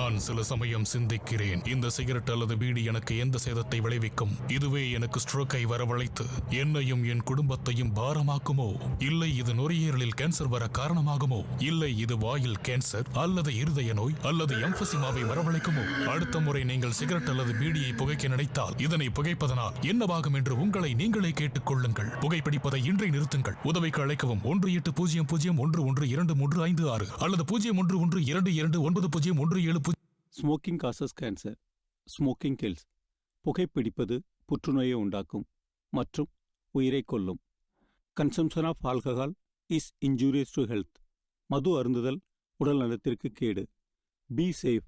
நான் சில சமயம் சிந்திக்கிறேன், இந்த சிகரெட் அல்லது பீடி எனக்கு எந்த சேதத்தை விளைவிக்கும்? இதுவே எனக்கு ஸ்ட்ரோக்கை வரவழைத்து என்னையும் என் குடும்பத்தையும் பாரமாக்குமோ? இல்லை இது நுரையீரலில் கேன்சர் வர காரணமாகுமோ? இல்லை இது வாயில் கேன்சர் அல்லது இருதய நோய் அல்லது எம்பசிமாவை வரவழைக்குமோ? அடுத்த முறை நீங்கள் சிகரெட் அல்லது பீடியை புகைக்க நினைத்தால் இதனை புகைப்பதனால் என்னவாகும் என்று உங்களை நீங்களே கேட்டுக் கொள்ளுங்கள். புகைப்பிடிப்பதை இன்றை நிறுத்துங்கள். உதவிக்கு அழைக்கவும் 1800112356 அல்லது 01122917. Smoking causes cancer. Smoking kills. புகைப்பிடிப்பது புற்றுநோயை உண்டாக்கும் மற்றும் உயிரை கொல்லும். Consumption of alcohol is injurious to health. மது அருந்துதல் உடல் நலத்திற்கு கேடு. Be safe.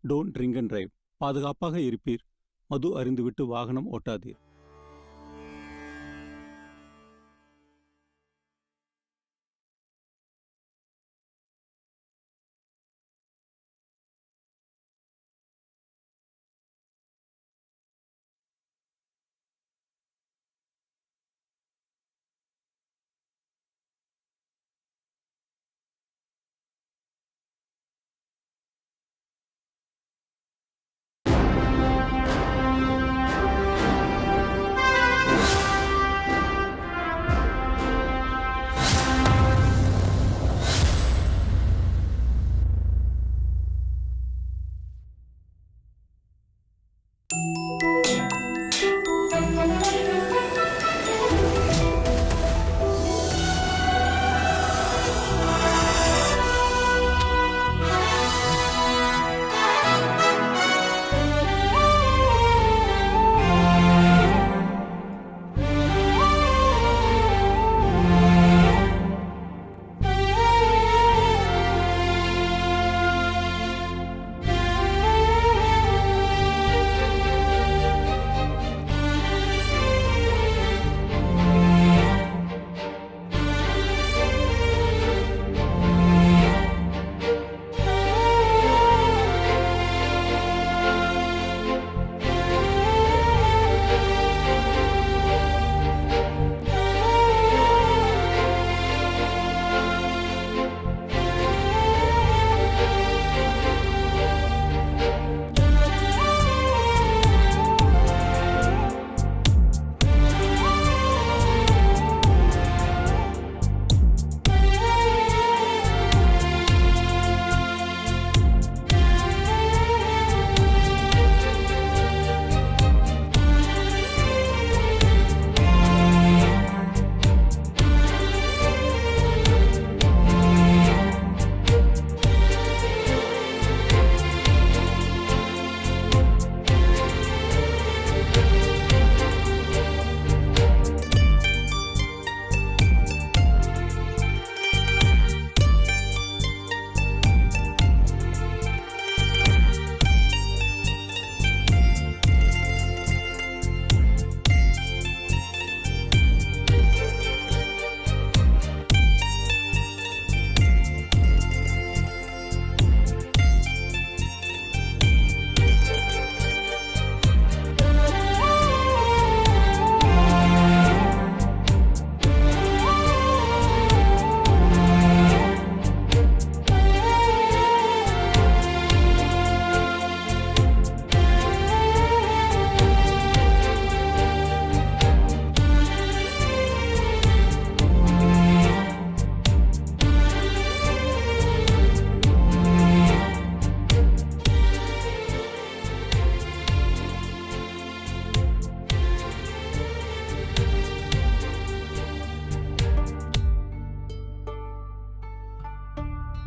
Don't drink and drive. பாதுகாப்பாக இருப்பீர். மது அருந்துவிட்டு வாகனம் ஓட்டாதீர்.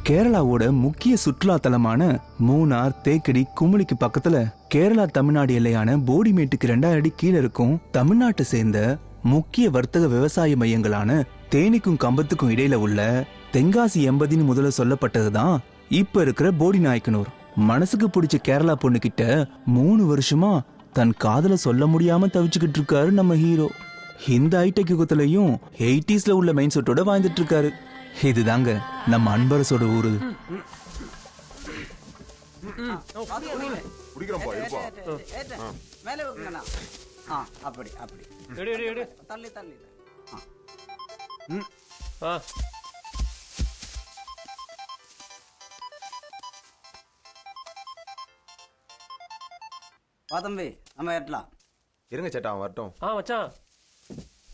கேரளாவோட முக்கிய சுற்றுலா தலமான மூணார், தேக்கடி, குமுளிக்கு பக்கத்துல கேரளா தமிழ்நாடு எல்லையான போடிமேட்டுக்கு 2000 அடி கீழே இருக்கும் தமிழ்நாட்டை சேர்ந்த முக்கிய வர்த்தக விவசாய மையங்களான தேனிக்கும் கம்பத்துக்கும் இடையில உள்ள தென்காசி 80 முதல்ல சொல்லப்பட்டதுதான் இப்ப இருக்கிற போடி நாயக்கனூர். மனசுக்கு பிடிச்ச கேரளா பொண்ணு கிட்ட 3 வருஷமா தன் காதல சொல்ல முடியாம தவிச்சுக்கிட்டு இருக்காரு நம்ம ஹீரோ. இந்த ஹைடெக் யுகத்திலையும் 80ஸ்ல உள்ள மைண்ட் செட்டோட வாழ்ந்துட்டு இருக்காரு. இதுதாங்க நம்ம அன்பரசோட ஊரு. வா தம்பி நம்ம ஏற்றலாம். இருங்க சேட்டா அவன் வரட்டும். மச்சான்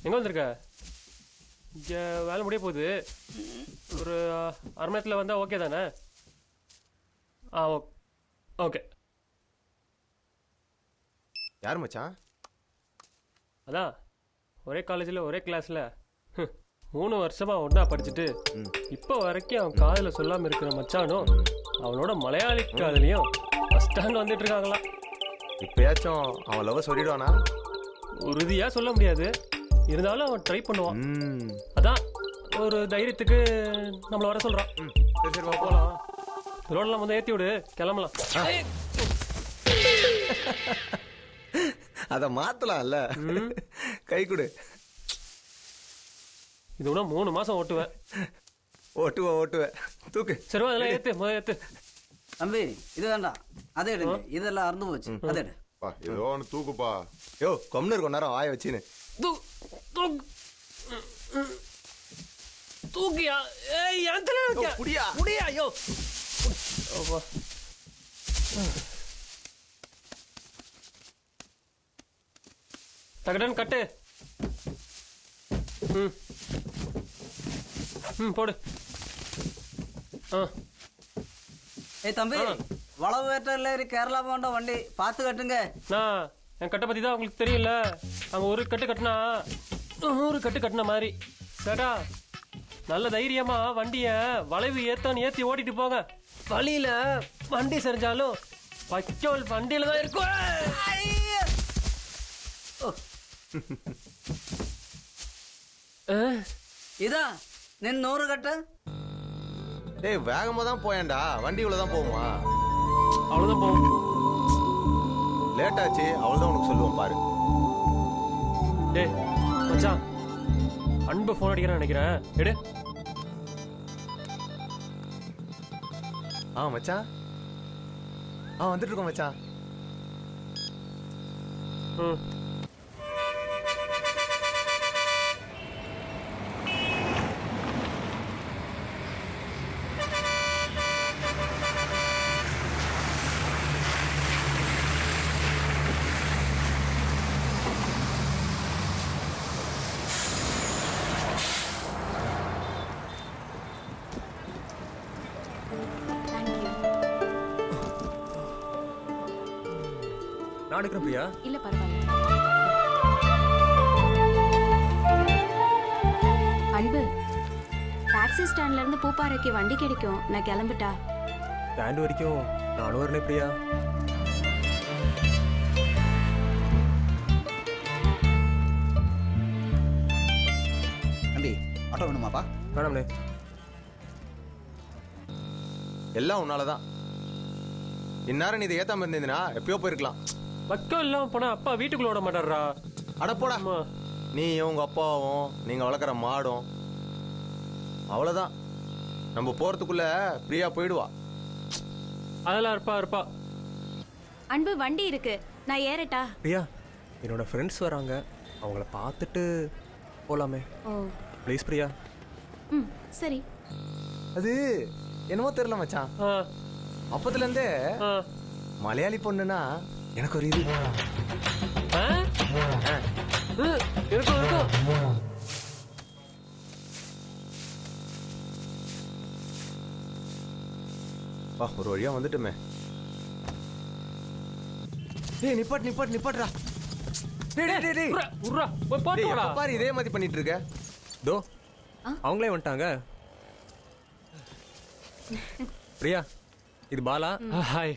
எங்கே வந்திருக்க? இங்கே வேலை முடிய போகுது. ஒரு 1/2 மணி நேரத்தில் வந்தால் ஓகே தானே? ஓகே. யார் மச்சான்? அதான் ஒரே காலேஜில் ஒரே கிளாஸில் 3 வருஷமாக ஒன்றா படிச்சுட்டு இப்போ வரைக்கும் அவன் காதில் சொல்லாமல் இருக்கிற மச்சானும் அவனோட மலையாளி காதலையும் பஸ் ஸ்டாண்ட் வந்துட்டு இருக்காங்களாம். இப்பயாச்சும் அவன் லவ் சொல்லிடுவானா? உறுதியாக சொல்ல முடியாது, இருந்தாலும் அவன் ட்ரை பண்ணுவான். அதான் ஒரு தைரியத்துக்கு நம்மளை வர சொல்கிறான். சரி சரி வா போலாம். ரோடெல்லாம் வந்து ஏற்றி விடு, கிளம்பலாம். அதை மாத்தலாம்ல. கை கொடு. இது கூட 3 மாசம் ஓட்டுவேன். ஓட்டுவேன். தூக்கு. சரி அதெல்லாம் ஏத்து, முதல்ல ஏத்து. தம்பி இது வேண்டாம், அதை எடுங்க. இதெல்லாம் அறுந்து போச்சு, அதை எடு. ஏதோ ஒன்று தூக்குப்பா. யோ கொம்னு இருக்கும் நேரம் வாய வச்சுன்னு. தூக்கியா? ஏய் என்கிட்ட வைக்க. புடியா யோ. டகடன் கட்டு. போடு. ஏய் தம்பி, வளவு வேட்டர்ல கேரளா போண்ட வண்டி பார்த்து கட்டுங்க. நான் என் கட்டை பத்தி தான் உங்களுக்கு தெரியல. அங்க ஒரு கட்டு கட்டினா 100 கட்டு கட்டின மாதிரி. சேட்டா நல்ல தைரியமா வண்டிய வளைவு ஏத்தி ஓட்டிட்டு போங்க. வழியில வண்டி சரிஞ்சாலும் பச்சோல் வண்டியில தான் இருக்கும். இதா நின் 100 கட்டு. டேய் வேகமா தான் போயேன்டா, வண்டி இவ்வளவுதான் போகுமா? அவ்வளவுதான் போகும். லேட் ஆச்சு, அவ்வளவுதான் உனக்கு சொல்லுவோம் பாரு. டேய் மச்சான், அன்பு போன் அடிக்கிறேன்னு நினைக்கிறேன், எடு. மச்சான் வந்துட்டு இருக்கோம் மச்சான். நான் எடுக்கிறேன் பிரியா. இல்ல பரவாயில்ல. அன்பு, டாக்ஸி ஸ்டாண்ட்ல இருந்து பூப்பாறைக்கு வண்டி கிடைக்கும், நான் கிளம்பிட்டா. ஸ்டாண்ட் வரைக்கும் நானும் வரணும் பிரியா. தம்பி ஆட்டோ வேணுமாப்பா? வேணாம்ண்ணே. எல்லாம் உன்னாலதான். இந்நேரம் நீ இதை ஏத்தாம இருந்தீங்கன்னா எப்பயோ போயிருக்கலாம். பக்கம் இல்லாம போனா அப்பா வீட்டுக்குள்ள விட மாட்டாரா? அடப்போடா. நீ உங்க அப்பாவும் நீங்க வளர்க்குற மாடும் அவ்வளவுதான். நம்ம போறதுக்குள்ள பிரியா போயிடுவா. அதெல்லாம் இருப்பா. அன்பு வண்டி இருக்கு, நான் ஏறட்டா? பிரியா என்னோட ஃப்ரெண்ட்ஸ் வராங்க, அவங்கள பார்த்துட்டு போலாமே. ப்ளீஸ் பிரியா. சரி. அது என்னமோ தெரியல மச்சான், அப்பத்துல இருந்தே மலையாளி பொண்ணுன்னா எனக்கு ஒரு இது. ஒரு வழியா வந்துட்டுமே. டேய் நிப்பாட்றா. பாரு இதே மாதிரி பண்ணிட்டு இருக்க. தோ அவங்களே வந்துட்டாங்க. பிரியா இது பாலா. ஹாய்.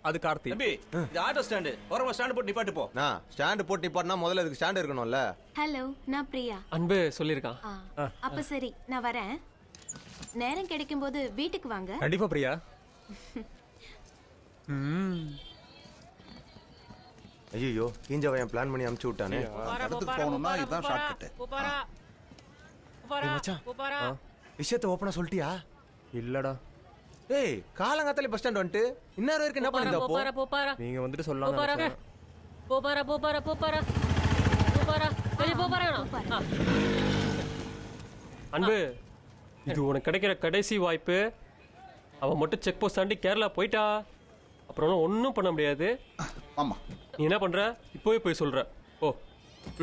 அது கார்த்தி. தம்பி இது ஆட்டோ ஸ்டாண்டு, ஓரமா ஸ்டாண்ட் போட்டு நிப்பாட்டு போ. நான் ஸ்டாண்ட் போட்டு நிப்பாட்டினா முதல்ல அதுக்கு ஸ்டாண்ட் இருக்கணும்ல. ஹலோ, நான் பிரியா. அன்பு சொல்லிருக்கான். அப்ப சரி, நான் வரேன். நேரம் கிடைக்கும் போது வீட்டுக்கு வாங்க. கண்டிப்பா பிரியா. ஐயோ கீஞ்சவன் பிளான் பண்ணி அனுப்பிச்சு விட்டானே. இடத்துக்கு போகணும்னா இதுதான் ஷார்ட் கட். விஷயத்தை ஓப்பனா சொல்லிட்டியா? இல்லடா. ஏய் காலங்காத்தாலே பஸ் ஸ்டாண்ட் வந்துட்டு இன்னொரு வரைக்கும் என்ன பண்ணிருந்தா? நீங்க வந்துட்டு சொல்லலாம். அன்பு, இது உனக்கு கிடைக்கிற கடைசி வாய்ப்பு. அவன் மட்டும் செக் போஸ்ட் தாண்டி கேரளா போயிட்டா அப்புறம் ஒன்றும் பண்ண முடியாது. ஆமா. நீ என்ன பண்ற? இப்போவே போய் சொல்ற. ஓ.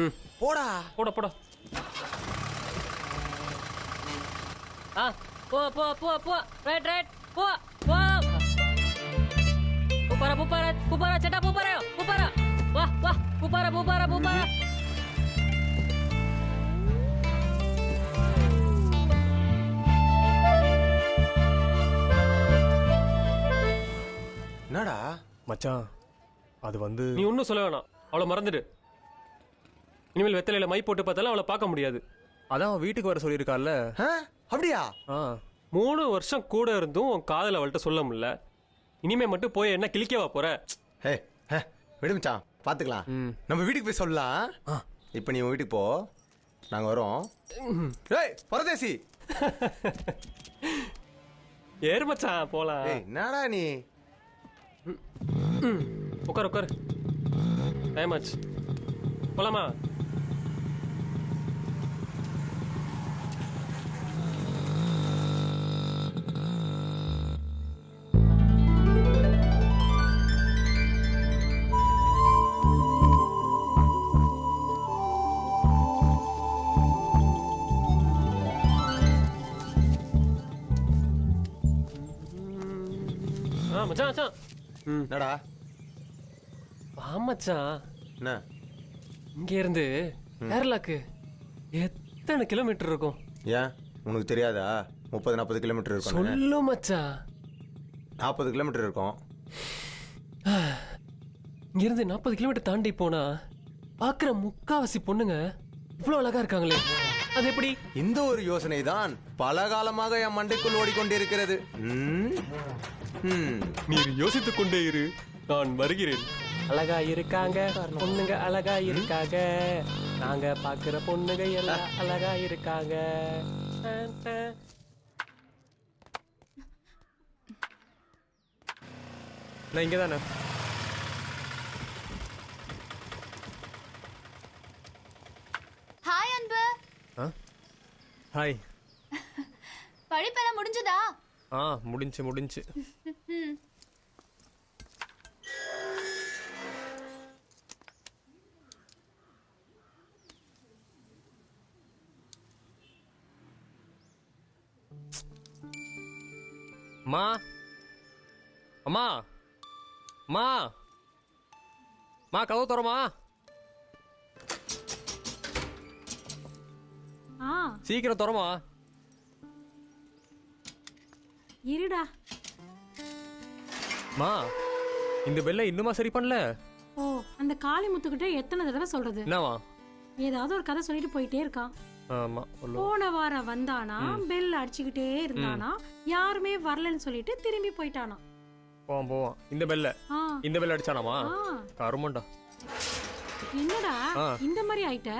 ம். போடா போடா போடா. போ போ போ போ. ரைட் போ போ. புப்பாரா சட்டா புப்பாரா. வா புப்பாரா. என்னடா மச்சான் அது வந்து நீ ஒன்றும் சொல்ல வேணாம். அவளை மறந்துடு. இனிமேல் வெத்தலையில மை போட்டு பார்த்தாலும் அவளை பார்க்க முடியாது. அதான் அவன் வீட்டுக்கு வர சொல்லியிருக்கால. அப்படியா? 3 வருஷம் கூட இருந்தும் உன் காதல் அவள்கிட்ட சொல்ல முடியல. இனிமே மட்டும் போய் என்ன கிழிக்கவா போற? ஹே விடு மச்சான், பாத்துக்கலாம். நம்ம வீட்டுக்கு போய் சொல்லலாம். இப்போ நீ உன் வீட்டுக்கு போ, நாங்க வரோம். ஏய் பரதேசி, ஏறு மச்சான் போலாம். என்னடா நீ? உட்காரு. டைம் ஆச்சு, போலாமா? மச்சான். என்னடா? வா மச்சான். என்ன? இங்க இருந்து கேரளாக்கு எத்தனை கிலோமீட்டர் இருக்கும்? ஏன் உனக்கு தெரியாதா? 30-40 கிலோமீட்டர் இருக்கும். சொல்லு மச்சான். 40 கிலோமீட்டர் இருக்கும். இங்க இருந்து 40 கிலோமீட்டர் தாண்டி போனா பாக்குற முக்காவாசி பொண்ணுங்க இவ்வளவு அழகா இருக்காங்களே, அது எப்படி? இந்த ஒரு யோசனை தான் பல காலமாக என் மண்டைக்குள் ஓடிக்கொண்டிருக்கிறது. நீர் யோசித்துக் கொண்டே இரு, நான் வருகிறேன். அழகா இருக்காங்க பொண்ணுங்க, அழகா இருக்காங்க. நாங்க பாக்குற பொண்ணுங்க எல்லாம் அழகா இருக்காங்க. நான் இங்கே தானே. ஹாய் அன்பு. ஹாய். படிப்பெல்லாம் முடிஞ்சதா? முடிஞ்சு. அம்மா கதவு தரமா? சீக்கிரம் தரமா? இருடா. மா இந்த பெல்ல இன்னுமா சரி பண்ணல? ஓ, அந்த காளி முத்துக்கிட்ட எத்தனை தடவை சொல்றது? என்னவா? ஏதாவது ஒரு கதை சொல்லிட்டு போயிட்டே இருக்கான். ஆமா. போன வாரம் வந்தானா, பெல் அடிச்சுக்கிட்டே இருந்தானா, யாருமே வரலன்னு சொல்லிட்டு திரும்பி போயிட்டானா. போவான். இந்த பெல்ல அடிச்சானாமா? கருமண்டா. என்னடா இந்த மாதிரி ஆயிட்ட?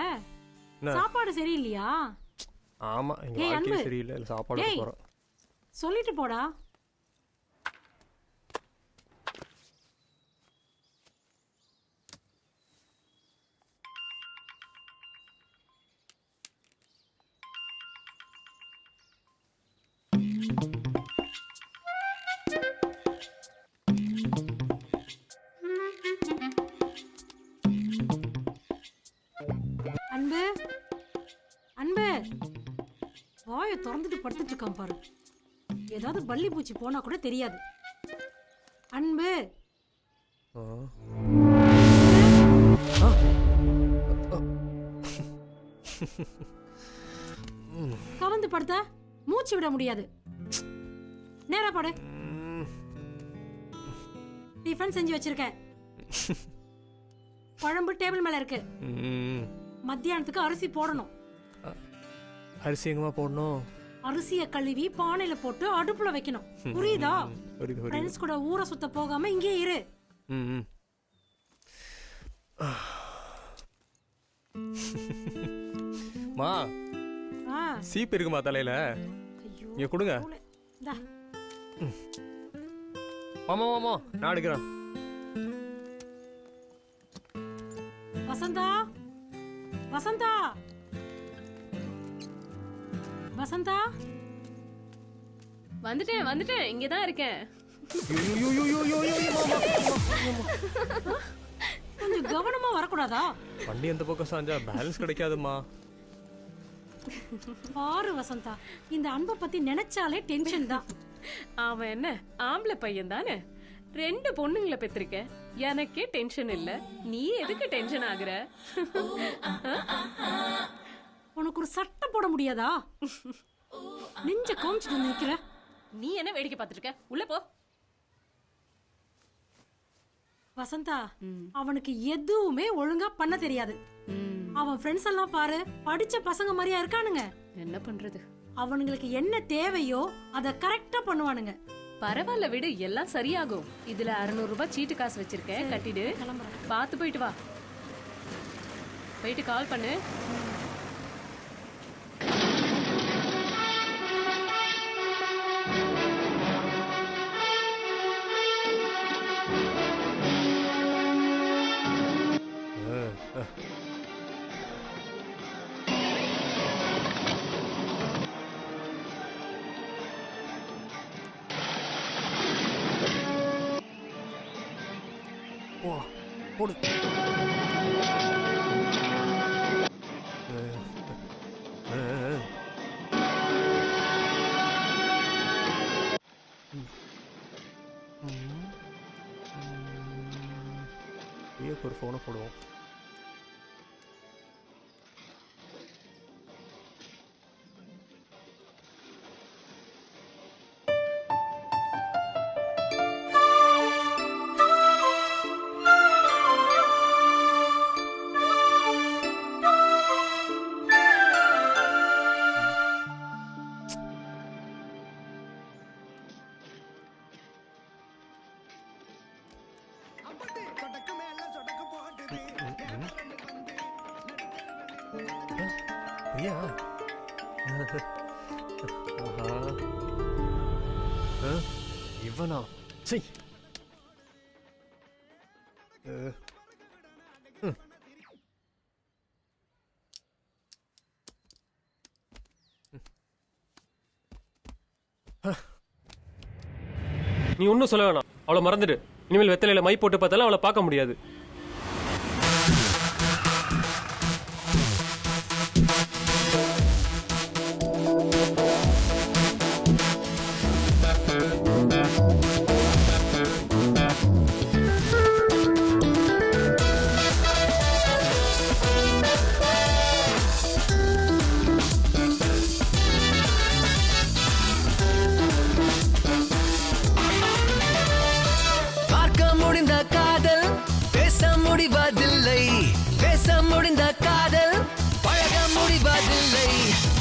சாப்பாடு சரியில்லையா? ஆமா, எங்க வாழ்க்கை சரியில்லை, சாப்பாடு போறோம். சொல்லிட்டு போடா. அன்பு வாயை திறந்துட்டு படுத்துட்டு இருக்கான் பாரு. ஏதாவது பள்ளி பூச்சி போனா கூட தெரியாது. அன்பு கவந்து படுத்த மூச்சு விட முடியாது. நேரா படு. டிஃபன் செஞ்சு வச்சிருக்கேன். குழம்பு டேபிள் மேல இருக்கு. மத்தியானத்துக்கு அரிசி போடணும். அரிசி எங்கமா போடணும்? அரிசிய கழுவி பானையில போட்டு அடுப்புல வைக்கணும். புரியுதா? ஃப்ரெண்ட்ஸ் கூட ஊரை சுத்த போகாம இங்கே இரு. மா சீப் இருக்குமா தலையில? இங்க கொடுங்க. மாமா நான் எடுக்கிறேன். வசந்தா வசந்தா வசந்தா. வந்துட்டேன் இங்கதான் இருக்கேன். மாமா கொஞ்சம் கவனமா வரக்கூடாதா? வண்டி எந்த பக்கம் சாஞ்சா பேலன்ஸ் கிடைக்காதுமா. பாரு வசந்தா, இந்த அன்பை பத்தி நினைச்சாலே டென்ஷன் தான். அவன் என்ன ஆம்பளை பையன் தானே, 2 பொண்ணுங்களை பெற்றிருக்க, எனக்கே டென்ஷன் இல்ல, நீ எதுக்கு டென்ஷன் ஆகுற? உனக்கு ஒரு சட்டை போட முடியாதா? நெஞ்ச காமிச்சிட்டு வந்து நிக்கிற. நீ என்ன வேடிக்கை பார்த்துருக்க? உள்ள போ. வசந்தா, அவனுக்கு எதுவுமே ஒழுங்கா பண்ண தெரியாது. அவன் ஃப்ரெண்ட்ஸ் எல்லாம் பாரு, படிச்ச பசங்க மாதிரியா இருக்கானுங்க. என்ன பண்றது? அவனுங்களுக்கு என்ன தேவையோ அத கரெக்டா பண்ணுவானுங்க. பரவாயில்ல விடு, எல்லாம் சரியாகும். இதுல 600 ரூபாய் சீட்டு காசு வச்சிருக்கேன், கட்டிடு. பார்த்து போயிட்டு வா. போயிட்டு கால் பண்ணு. போடு. ஒரு ஃபோனை போடுவோம். பிரியா, இவனா? சரி, நீ ஒன்றும் சொல்ல வேணாம், அவளை மறந்துடு. இனிமேல் வெத்தலையில மை போட்டு பார்த்தாலும் அவளை பார்க்க முடியாது.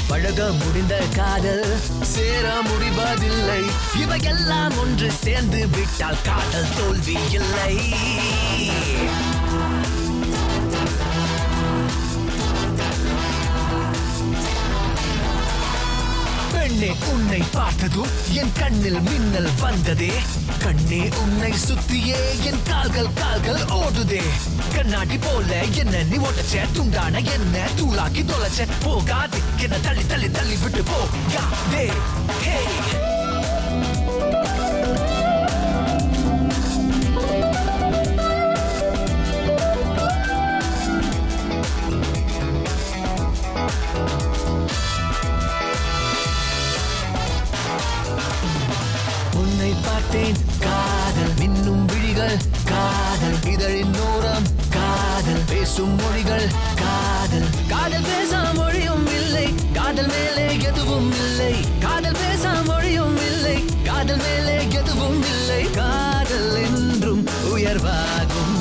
பழக முடிந்த காதல் சேர முடிவதில்லை. இவையெல்லாம் ஒன்று சேர்ந்து விட்டால் காதல் தோல்வி இல்லை. பெண்ணே, உன்னை பார்த்ததும் என் கண்ணில் மின்னல் வந்ததே. கண்ணே, உன்னை சுத்தியே என் கால்கள் ஓடுதே. கண்ணாடி போல என்ன நீ ஓட்டச்ச, துண்டான என்ன தூளாக்கி தொலைச்ச. போகாது என்ன தள்ளி தள்ளி தள்ளி விட்டு போகாதே. உன்னை பார்த்தேன் காதல், மின்னும் விழிகள் காதல், இதழின் ஓரம் காதல், பேசும் மொழிகள் காதல். காதல் பேசா மொழியும் இல்லை, காதல் மேலே எதுவும் இல்லை. காதல் பேசா மொழியும் இல்லை, காதல் மேலே எதுவும் இல்லை. காதல் என்றும் உயர்வாகும்.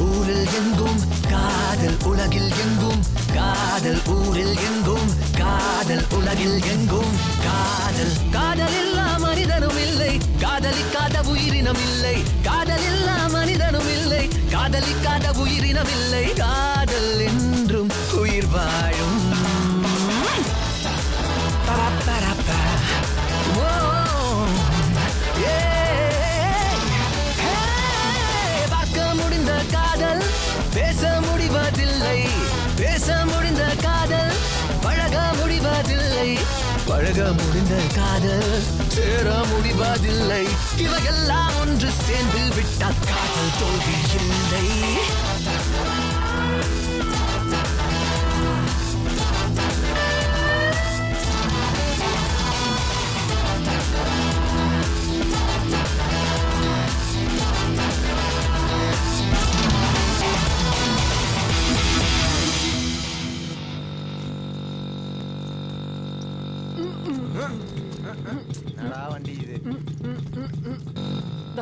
ஊரில் எங்கும் காதல், உலகில் எங்கும் காதல். ஊரில் எங்கும் காதல், உலகில் எங்கும் காதல். காதல் இல்லா மனிதனும் இல்லை, காதலிக்காத உயிரினம் இல்லை. காதல் இல்லா மனிதனும் இல்லை, காதலிக்காத உயிரினம் இல்லை. காதல் என்றும் உயிர் சேர்க்க முடிந்த காதல் சேர முடிவதில்லை. இவையெல்லாம் ஒன்று சேர்ந்து விட்டால் காதல் தோல்வி இல்லை. என்னடா வண்டி இது?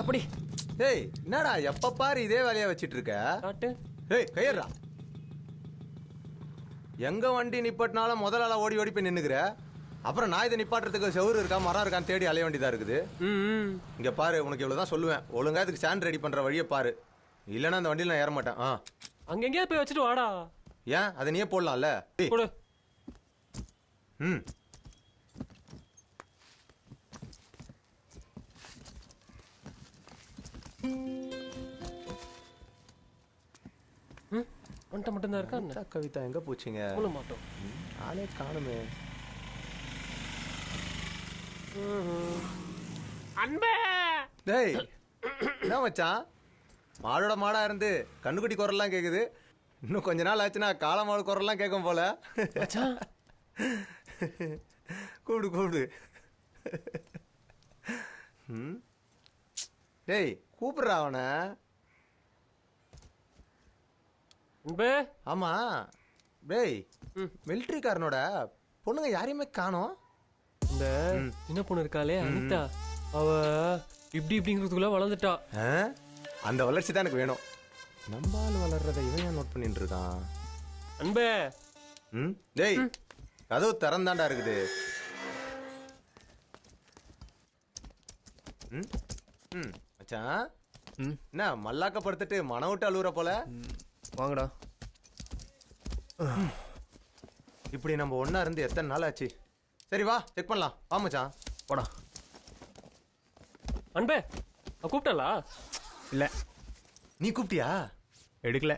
அப்படி ஏய் என்னடா எப்ப பாரு இதே வேலையா வச்சிட்டு இருக்க? காட்டு. ஏய் கையறா. எங்க வண்டி நிப்பாட்டினாலும் முதல்ல ஓடி ஓடி போய் நின்னுக்கிற. அப்புறம் நான் இதை நிப்பாட்டுறதுக்கு செவுரு இருக்கா மரம் இருக்கான்னு தேடி அலைய வேண்டியதா இருக்குது. இங்க பாரு, உனக்கு இவ்வளவுதான் சொல்லுவேன். ஒழுங்கா இதுக்கு ஸ்டாண்ட் ரெடி பண்ற வழியை பாரு. இல்லைன்னா அந்த வண்டியில் நான் ஏற மாட்டேன். அங்க எங்கேயா போய் வச்சுட்டு வாடா. ஏன் அதை நீயே போடலாம்ல? போடு. ம் ஒன்ட்ட மட்டும் தான் இருக்கா? கவிதா எங்க போச்சுங்க? சொல்ல மாட்டோம். ஆளே காணுமே. அன்பே. டேய் என்ன மச்சான், மாடோட மாடா இருந்து கண்ணுக்குட்டி குரல்லாம் கேக்குது. இன்னும் கொஞ்ச நாள் ஆச்சுன்னா காளமாடு குரல்லாம் கேட்கும் போல. கூப்பிடு கூப்பிடு. டேய் கூப்பிடுறா அவனை. ஆமா டேய், மிலிட்ரிக்காரனோட பொண்ணுங்க யாரையுமே காணோம். இந்த சின்ன பொண்ணு இருக்காளே அனிதா, அவ இப்படி இப்படிங்கிறதுக்குள்ள வளர்ந்துட்டா. அந்த வளர்ச்சி தான் எனக்கு வேணும். நம்பால் வளர்றதை இவன் ஏன் நோட் பண்ணிட்டு இருக்கான்? அன்பே. டேய் கதவு திறந்தாண்டா இருக்குது. மச்சான் என்ன மல்லாக்க படுத்துட்டு மன விட்டு அழுகுற போல? வாங்கடா. இப்படி நம்ம ஒண்ணா இருந்து எத்தனை நாள் ஆச்சு? சரி வா செக் பண்ணலாம். வா மச்சான் போடா. அன்பே கூப்பிட்டலா? இல்ல. நீ கூப்பிட்டியா? எடுக்கல.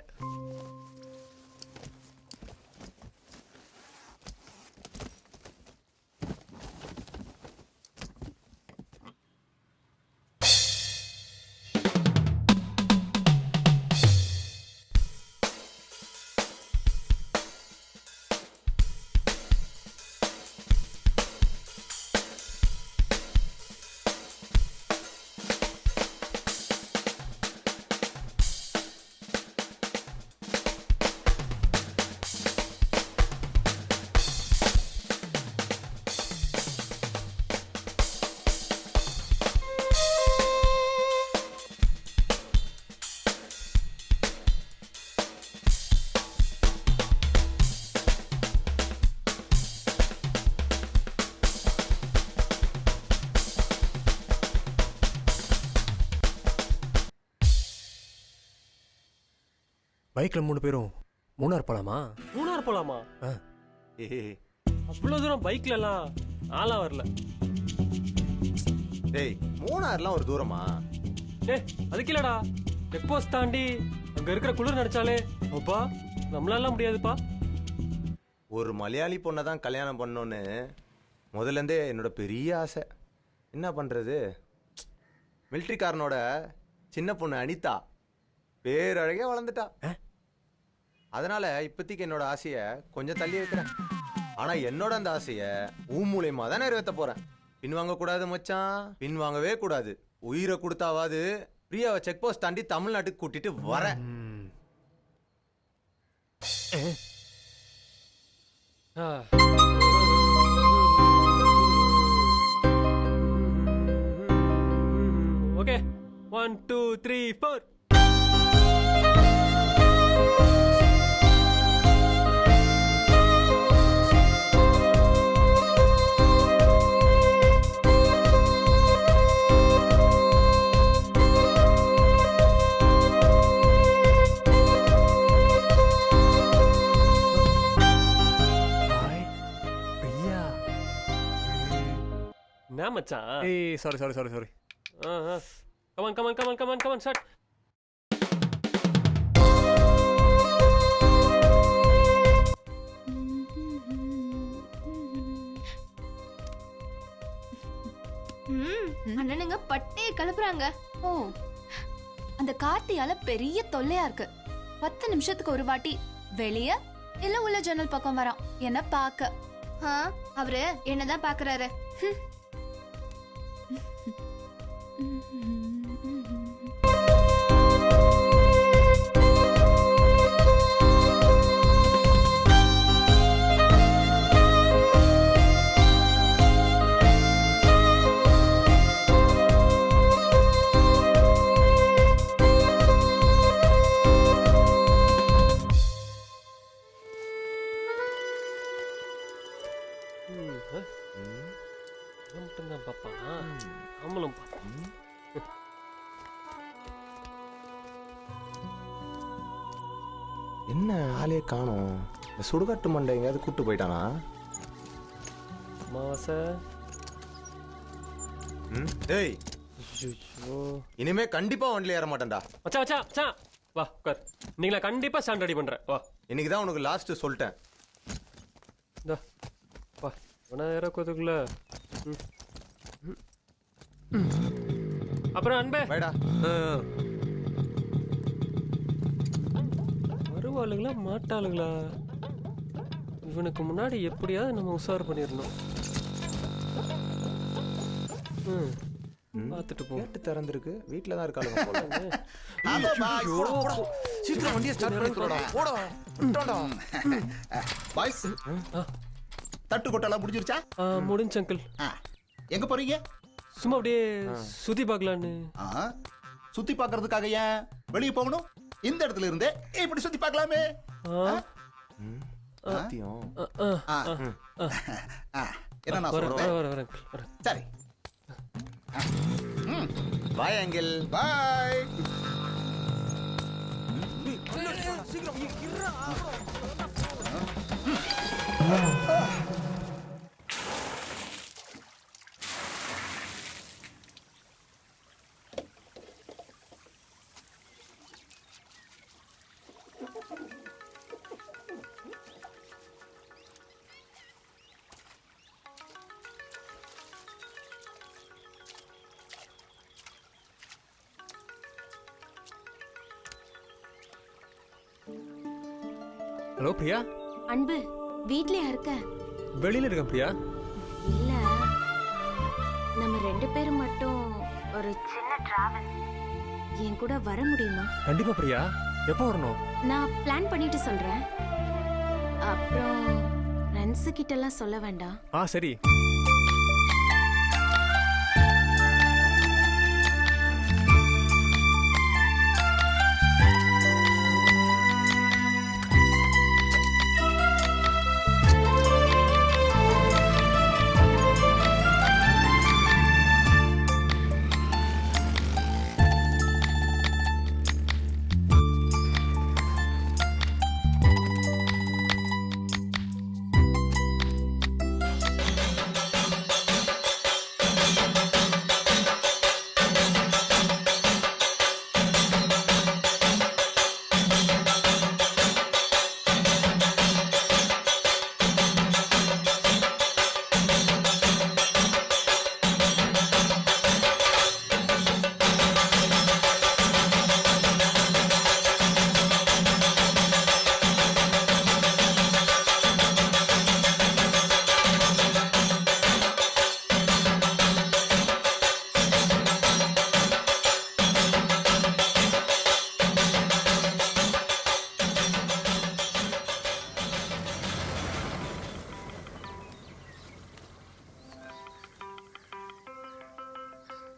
பைக்ல 3 பேரும் மூணார் போலாமா? மூணார் போலாமா? அவ்வளவு தூரம் பைக்ல எல்லாம் ஆளா வரல. டேய் மூணார்லாம் ஒரு தூரமா? டேய் அதுக்கு இல்லடா, செக் போஸ்ட் தாண்டி அங்க இருக்கிற குளிர் நடிச்சாலே அப்பா நம்மளால முடியாதுப்பா. ஒரு மலையாளி பொண்ணை தான் கல்யாணம் பண்ணோன்னு முதல்ல இருந்தே என்னோட பெரிய ஆசை. என்ன பண்றது, மிலிட்ரிக்காரனோட சின்ன பொண்ணு அனிதா பேரழகே வளர்ந்துட்டா. அதனால இப்போதைக்கு என்னோட ஆசையை கொஞ்சம் தள்ளி வைக்கிறேன். ஆனா என்னோட அந்த ஆசையை உன் மூலியமா தான் நிறைவேற்ற போறேன். பின்வாங்க கூடாது மச்சான், பின்வாங்கவே கூடாது. உயிரை கொடுத்தாவது பிரியாவை செக் போஸ்ட் தாண்டி தமிழ்நாட்டுக்கு கூட்டிட்டு வரேன். ஓகே 1 2 3 4. என்ன மச்சான்? ஏய் சாரி. Come on, start. ஏய் கிளப்புறாங்க. ஓ, அந்த கார்த்தியால பெரிய தொல்லையா இருக்கு. 10 நிமிஷத்துக்கு ஒரு வாட்டி வெளிய இல்ல உள்ள ஜன்னல் பக்கம் வரான் என்ன பாக்க. அவரு என்னதான் பாக்குறாரு. மட்டும்தான் பாப்பா, நம்மளும் பார்ப்போம். என்ன ஆளே காணோம்? இந்த சுடுகாட்டு மண்டை எங்கேயாவது கூட்டு போயிட்டானா? மாச டேய், இனிமே கண்டிப்பா ஒன்ல ஏற மாட்டேன்டா. மச்சான் மச்சான் மச்சான் வா உட்கார். நீங்களா கண்டிப்பா ஸ்டாண்ட் ரெடி பண்றேன். வா, இன்னைக்கு தான் உனக்கு லாஸ்ட் சொல்லிட்டேன். இந்தா வா, உன இறக்குறதுக்குள்ள அப்புறம் அன்பே வைடா. வருவாளுங்களா மாட்டாளுங்களா? இவனுக்கு முன்னாடி எப்படியாவது நம்ம உஷார் பண்ணிடணும். பார்த்துட்டு போ. கேட்டு திறந்திருக்கு, வீட்டில் தான் இருக்காளுங்க போல. சீக்கிரம் வண்டியை ஸ்டார்ட் பண்ணி போடா. பாய்ஸ், தட்டு கொட்டெல்லாம் முடிஞ்சிருச்சா? முடிஞ்சு அங்கிள். எங்க போறீங்க? சும்மா அப்படியே சுத்தி பார்க்கலான்னு. சுத்தி பார்க்கறதுக்காக ஏன் வெளியே போகணும்? இந்த இடத்துல இருந்தே இப்படி சுத்தி பார்க்கலாமே. என்ன நான் சொல்றேன்? சரி, பாய் அங்கிள். பாய். ஹலோ பிரியா. அன்பு, வீட்லயா இருக்க? வெளியில இருக்கேன் பிரியா. இல்ல, நம்ம 2 பேரும் மட்டும் ஒரு சின்ன டிராவல். என் கூட வர முடியுமா? கண்டிப்பா பிரியா. எப்போ வரணும்? நான் பிளான் பண்ணிட்டு சொல்றேன். அப்புறம் ஃப்ரெண்ட்ஸ் கிட்ட எல்லாம் சொல்ல வேண்டாம். சரி.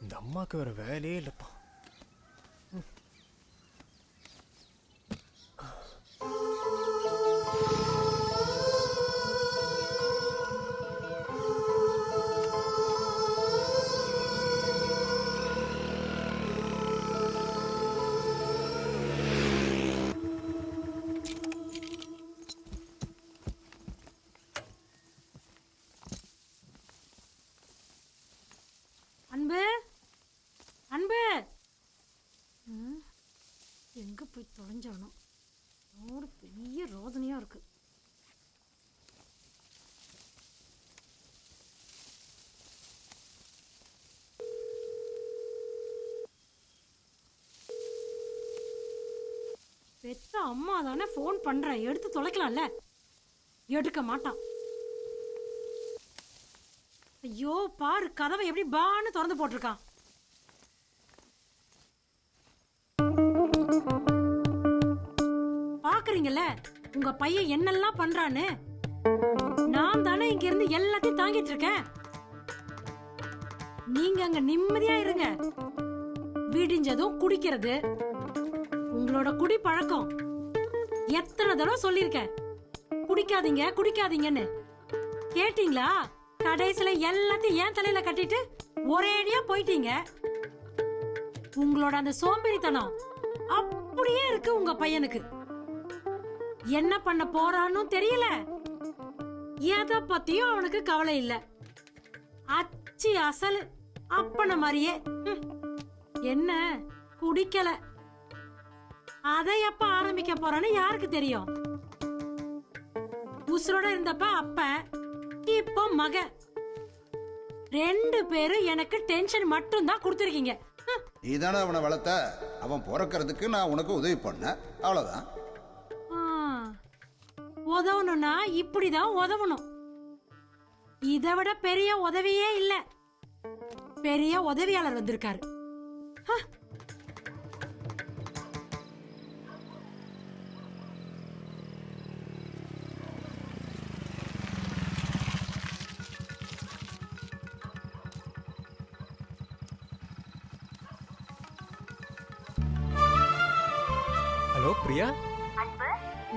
இந்த அம்மாக்கு வேற வேலையே இல்லப்பா. அன்பு, அன்பு, எங்க போய் தொலைஞ்சானோ? ஒரு பெரிய ரோதனையா இருக்கு. பெத்த அம்மா தானே ஃபோன் பண்றேன், எடுத்து தொலைக்கலாம்ல. எடுக்க மாட்டான். ஐயோ பாரு, கதவை எப்படி பான்னு திறந்து போட்டிருக்கான். பாக்குறீங்கல்ல உங்க பையன் என்னெல்லாம் பண்றான்னு. நான் தானே இங்க இருந்து எல்லாத்தையும் தாங்கிட்டு இருக்கேன். நீங்க அங்க நிம்மதியா இருங்க. விடிஞ்சதும் குடிக்கிறது உங்களோட குடி பழக்கம். எத்தனை தடவை சொல்லிருக்கேன் குடிக்காதீங்க குடிக்காதீங்கன்னு. கேட்டீங்களா? கடைசியில எல்லாத்தையும் ஏன் தலையில கட்டிட்டு ஒரேடியா போயிட்டீங்க. உங்களோட அந்த சோம்பேறித்தனம் அப்படியே இருக்கு உங்க பையனுக்கு. என்ன பண்ண போறான்னு தெரியல. எதை பத்தியும் அவனுக்கு கவலை இல்ல. அச்சி அசல் அப்பன மாதிரியே. என்ன குடிக்கல, அதை எப்ப ஆரம்பிக்க போறான்னு யாருக்கு தெரியும்? உசுரோட இருந்தப்ப அப்ப, இப்போ மக. 2 பேரும் எனக்கு டென்ஷன் மட்டும் தான் கொடுத்துருக்கீங்க. நீதானே அவனை வளர்த்த. அவன் பிறக்கிறதுக்கு நான் உனக்கு உதவி பண்ண, அவ்வளவுதான். உதவணும்னா இப்படிதான் உதவணும். இதை விட பெரிய உதவியே இல்ல. பெரிய உதவியாளர் வந்திருக்காரு. ஹலோ பிரியா.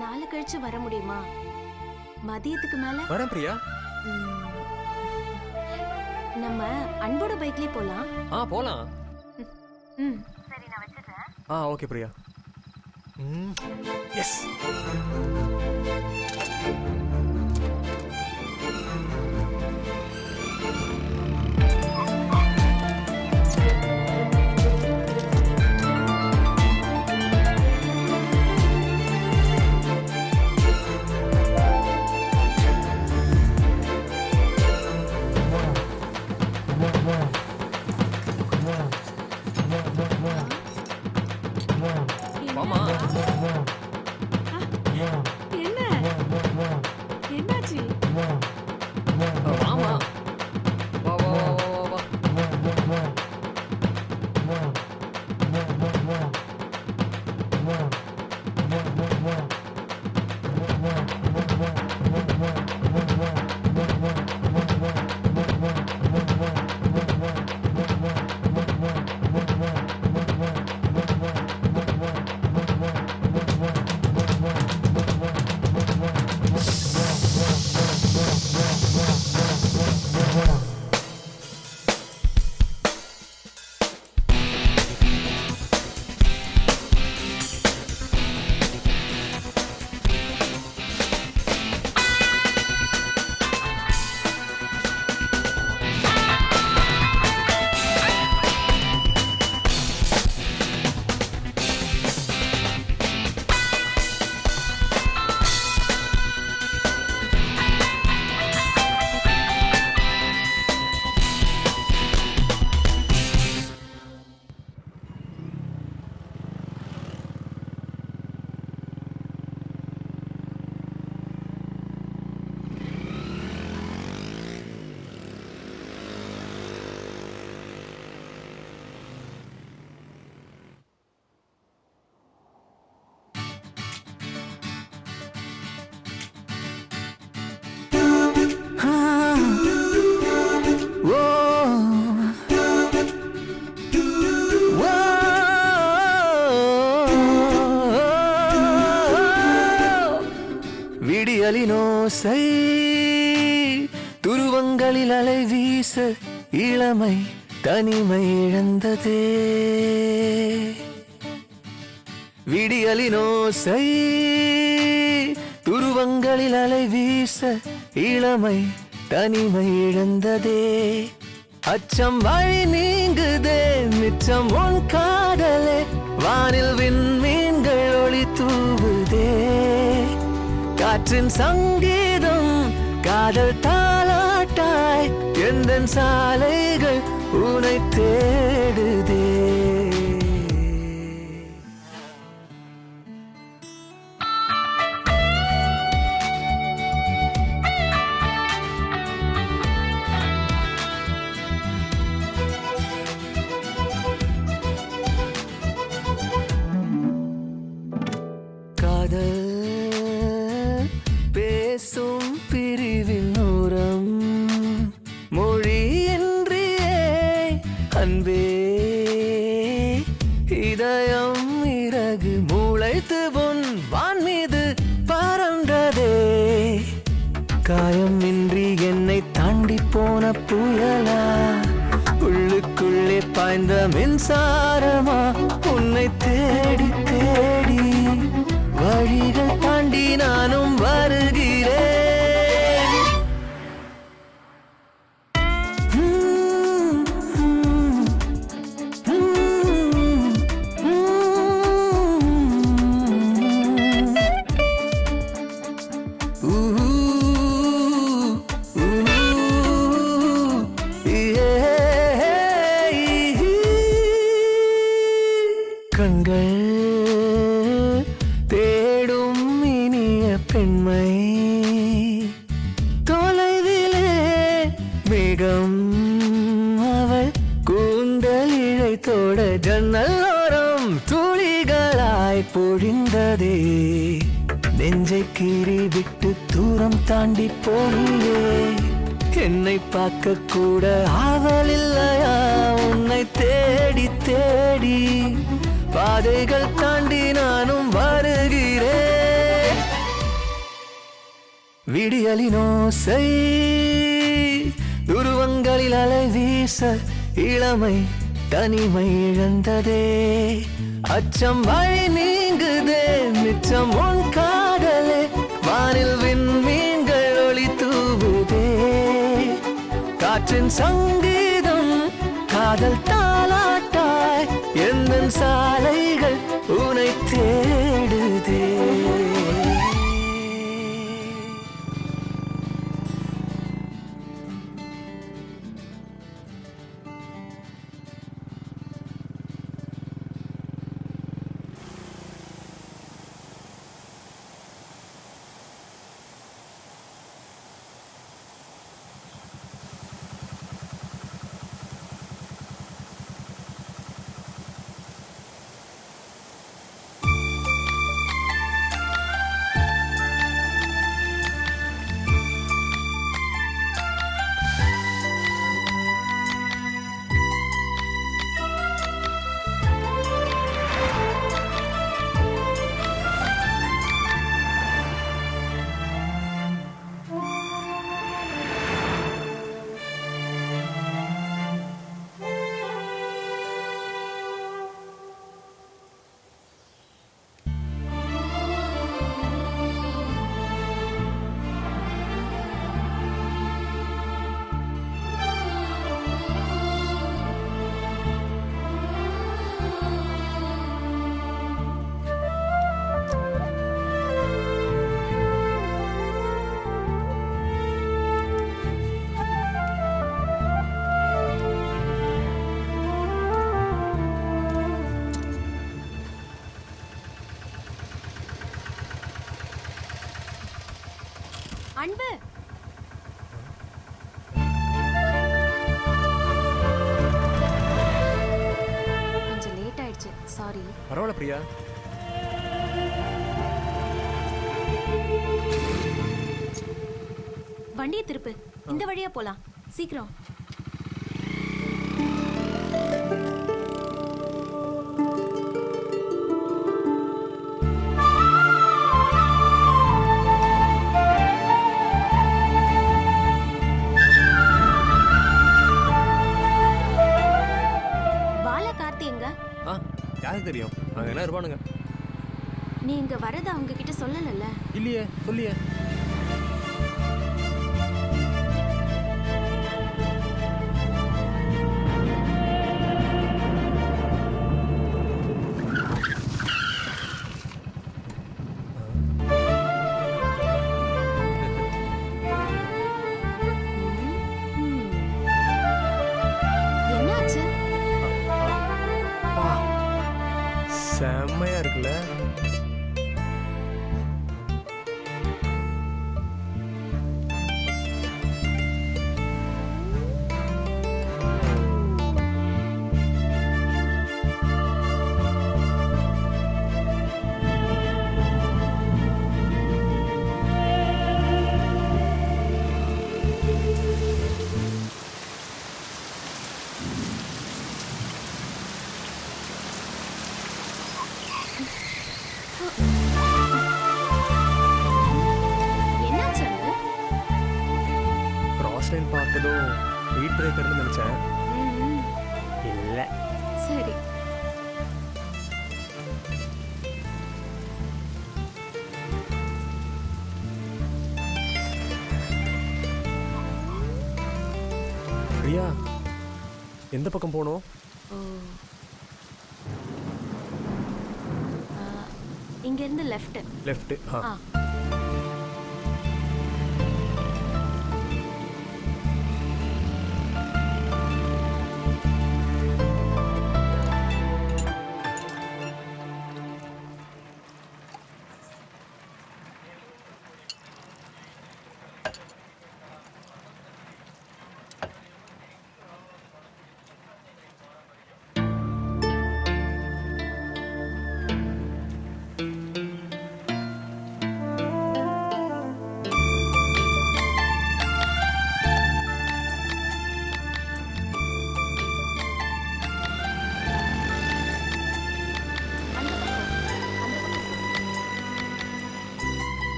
நாளை கழிச்சு வர முடியுமா? மதியத்துக்கு மேல வரேன் பிரியா. நம்ம அன்போட பைக்லயே போலாம். போலாம். சரி, நான் வச்சிடுறேன். ஓகே பிரியா. எஸ். என்னாச்சு? ஆமா. வா வா வா வா வா. விடியலினோசை துருவங்களில் அலை வீச இளமை தனிமை இழந்ததே. விடியலினோசை துருவங்களில் அலை வீச இளமை தனிமை இழந்ததே. அச்சம் வழி நீங்குதே, மிச்சம் உன் காதலே. வானில் விண்மீன்கள் ஒளி தூவுதே. காற்றின் சங்கீதம் காதல் தாலாட்டாய் எந்தன் சாலைகள் உனை தேடுதே. பேசும் பிரிவின் ஓரம் மொழியின்றியே அன்பே இதயம் இறகு முளைத்து உன் வான் மீது பறந்ததே காயமின்றி என்னை தாண்டி போன புயலா உள்ளுக்குள்ளே பாய்ந்த மின்சாரமா உன்னை தேடி தேடி வழிகள் தாண்டி நானும் வருகிறேன் கண்கள் தேடும் இனிய பெண்மை தொலைவிலே மேகம் அவள் கூந்தல் இழைத்தோட ஜன்னலோரம் துளிகளாய் பொழிந்ததே நெஞ்சை கீறி விட்டு தூரம் தாண்டி போனியே என்னை பார்க்க கூட ஆவல் இல்லையா உன்னை தேடி தேடி பாதைகள் தாண்டி நானும் வருகிறேன் விடியலின் ஓசை துருவங்களில் அலை வீச இளமை தனிமை இழந்ததே அச்சம் வழி நீங்குதே மிச்சம் உன் காதலே வானில் விண்மீன்கள் ஒளி தூவுதே காற்றின் சங்கீதம் காதல் தாலாட்டாய் எந்த சாலைகள் உனை தேடுதே அன்பு கொஞ்சம் லேட் ஆயிடுச்சு சாரி பரவாயில்ல பிரியா வண்டியை திருப்பு இந்த வழியா போலாம் சீக்கிரம் யாருக்கு தெரியும் அங்க என்ன இருப்பானுங்க நீ இங்க வரத அவங்க கிட்ட சொல்லலல்ல இல்லையே சொல்லியே என்னாச்சு செம்மையா இருக்குல்ல ஃபர்ஸ்ட் டைம் பார்த்ததும் ஸ்பீட் பிரேக்கர்னு நினச்சேன். இல்லை. சரி. பிரியா, எந்த பக்கம் போகணும்? இங்க இருந்து லெஃப்ட். லெஃப்ட். ஆ.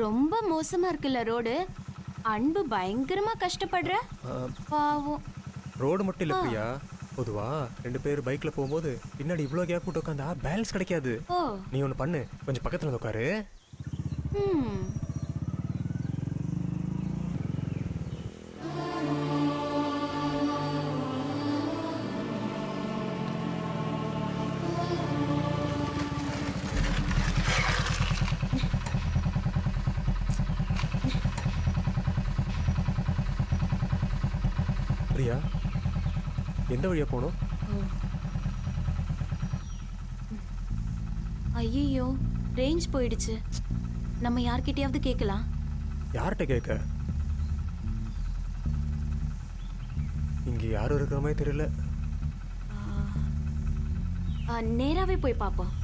ரொம்ப மோசமா இருக்குல்ல ரோடு. அன்பு பயங்கரமா கஷ்டப்படுற. பாவம். ரோடு மட்டும் இல்லை பிரியா, பொதுவா 2 பேர் பைக்ல போகும்போது பின்னாடி இவ்வளோ கேப் விட்டு உட்காந்தா பேலன்ஸ் கிடைக்காது. நீ ஒன்று பண்ணு, கொஞ்சம் பக்கத்தில் வந்து உட்காரு. பிரியா, எந்த வழியா போகணும்? ஐயோ, ரேஞ்ச் போயிடுச்சு. நம்ம யார்கிட்டயாவது கேட்கலாம். யார்கிட்ட கேட்க? இங்க யாரும் இருக்கிற மாதிரி தெரியல. நேராவே போய் பார்ப்போம்.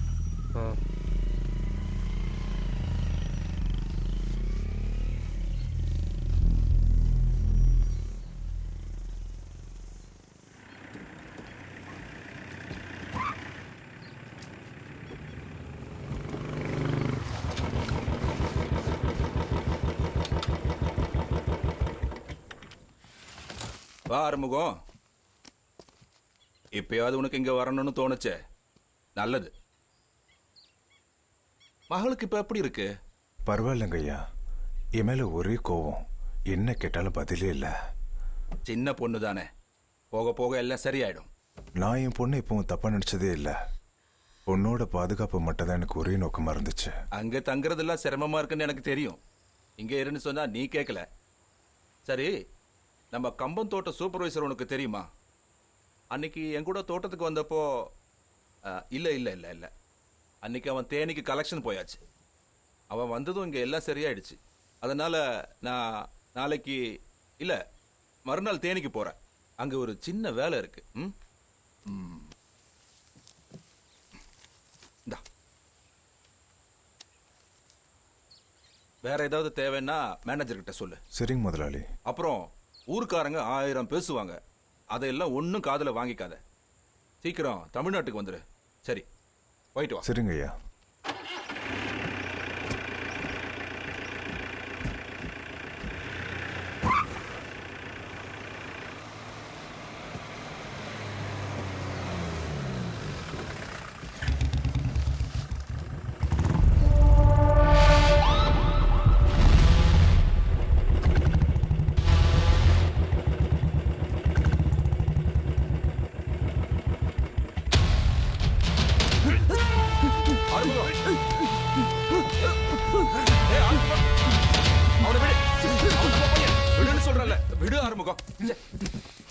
வா ஆறுமுகம், இப்பயாவது உனக்கு இங்க வரணும்னு தோணுச்சே, நல்லது. மகளுக்கு இப்ப எப்படி இருக்கு? பரவாயில்லைங்க ஐயா, என் மேல ஒரே கோவம், என்ன கேட்டாலும் பதிலே இல்லை. சின்ன பொண்ணு தானே, போக போக எல்லாம் சரியாயிடும். நான் என் பொண்ணை இப்பவும் தப்பா நினைச்சதே இல்லை. பொண்ணோட பாதுகாப்பு மட்டும் தான் எனக்கு ஒரே நோக்கமா இருந்துச்சு. அங்க தங்குறதெல்லாம் சிரமமா இருக்குன்னு எனக்கு தெரியும். இங்க இருன்னு சொன்னா நீ கேட்கல. சரி, நம்ம கம்பம் தோட்ட சூப்பர்வைசர் உனக்கு தெரியுமா? அன்னைக்கு என் கூட தோட்டத்துக்கு வந்தப்போ இல்லை இல்லை இல்லை இல்லை அன்னைக்கு அவன் தேனிக்கு கலெக்ஷன் போயாச்சு. அவன் வந்ததும் இங்கே எல்லாம் சரியாயிடுச்சு. அதனால் நான் நாளைக்கு இல்லை மறுநாள் தேனிக்கு போகிறேன். அங்கே ஒரு சின்ன வேலை இருக்கு. இந்தா, வேற ஏதாவது தேவைன்னா மேனேஜர்கிட்ட சொல்லு. சரிங்க முதலாளி. அப்புறம் ஊருக்காரங்க 1000 பேசுவாங்க, அதையெல்லாம் ஒன்றும் காதில் வாங்கிக்காத. சீக்கிரம் தமிழ்நாட்டுக்கு வந்துடு. சரி, போயிட்டு வா. சரிங்க ஐயா.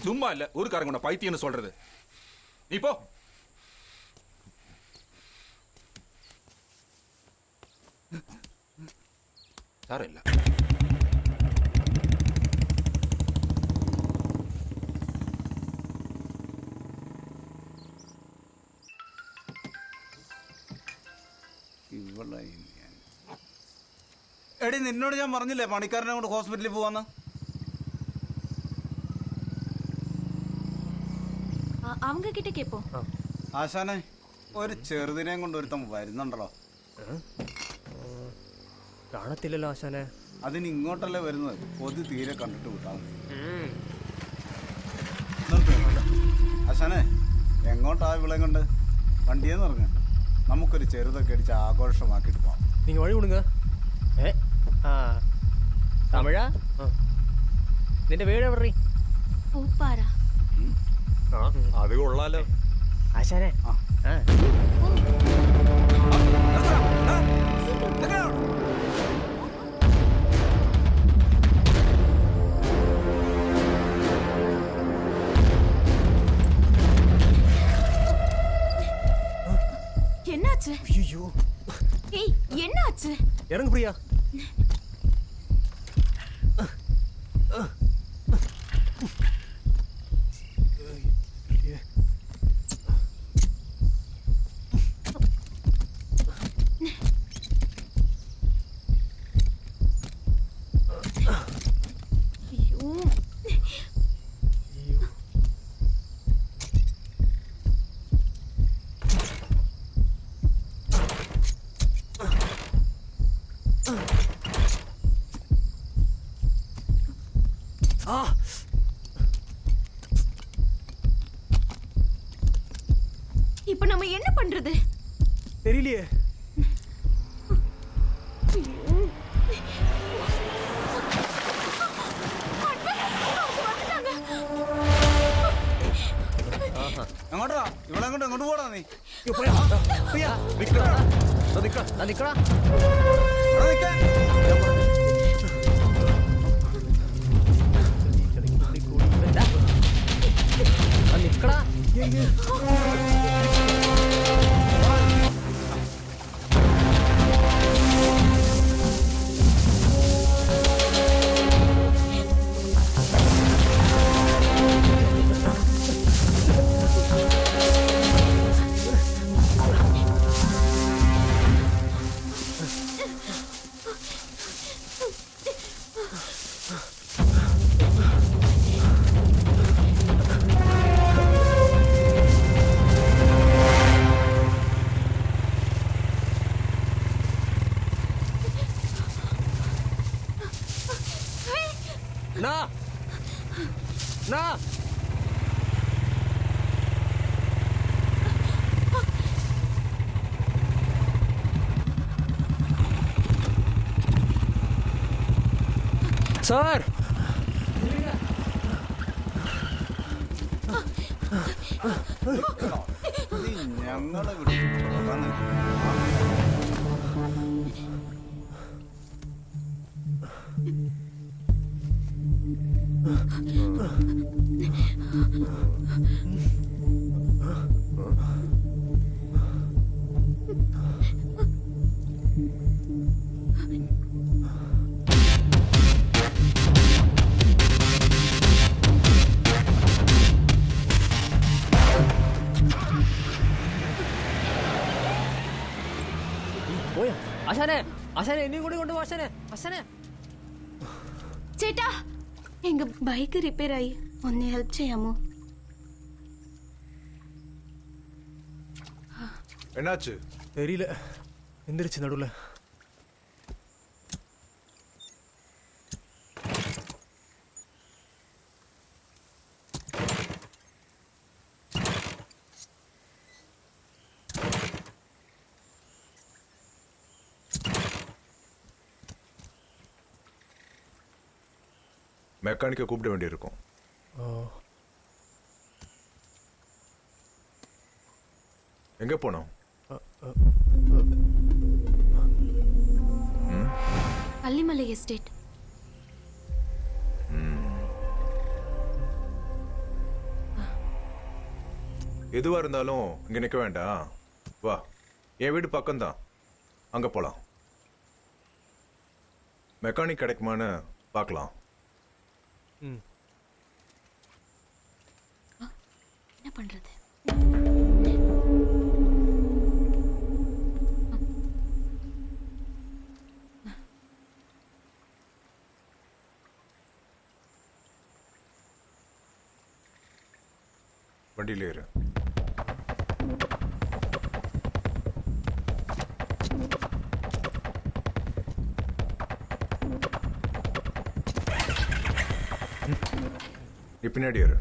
சும்மா இல்ல ஊருக்காரங்க உன்னை பைத்தியம்னு சொல்றது. நீ போ. சார இல்ல. എടി നിന്നോട് ഞാൻ പറഞ്ഞില്ലേ പണിക്കാരനെ കൊണ്ട് ഹോസ്പിറ്റലിൽ പോവാന്ന്. அவங்க கிட்ட கேட்போம். ആശാനെ ഒരു ചെറുതിനെയും കൊണ്ട് ഒരുത്തം വരുന്നുണ്ടല്ലോ. കാണത്തില്ലല്ലോ ആശാനെ. അതിന് ഇങ്ങോട്ടല്ലേ വരുന്നത്. കൊതി തീരെ കണ്ടിട്ട് വിട്ടാൽ ആശാനെ എങ്ങോട്ടാ വിളയും കൊണ്ട് വണ്ടിയെന്ന് പറഞ്ഞ നമുക്കൊരു ചെറുതൊക്കെ അടിച്ച് ആഘോഷമാക്കിയിട്ട് പോവാം. நீங்க வழி விடுங்க. തമിഴാ നിന്റെ വീട് എവിടെ? പൂപ്പാറ. അത് കൊള്ളാലോ ആശാനെ. என்னாச்சு? ஐயோ ஏய் என்னாச்சு? இறங்கு பிரியா. இப்ப நம்ம என்ன பண்றது? தெரியலையே. എങ്ങോട്ടാ ഇവിടെ എങ്ങോട്ട് പോടാ നീ? സാർ ഞങ്ങളെ വിളിച്ചു ആശാനെ ആശാനെ എന്നെയും കൂടി കൊണ്ടുപോ ആശാനെ. ആശാനെ ചേട്ടാ എങ്ക ബൈക്ക് റിപ്പയർ ആയി ഒന്ന് ഹെൽപ്പ് ചെയ്യാമോ? என்னாச்சு? தெரியல, எந்திரிச்சு நடுவில். மெக்கானிக்கை கூப்பிட வேண்டியிருக்கும். எங்க போனோம்? பள்ளிமலை எஸ்டேட். எதுவா இருந்தாலும் இங்க நிக்க வேண்டாம், வா. என் வீடு பக்கம்தான், அங்க போலாம். மெக்கானிக் கிடைக்குமான்னு பார்க்கலாம். என்ன பண்றது? வண்டியில் ஏறு. நீ பின்னாடி ஏறு.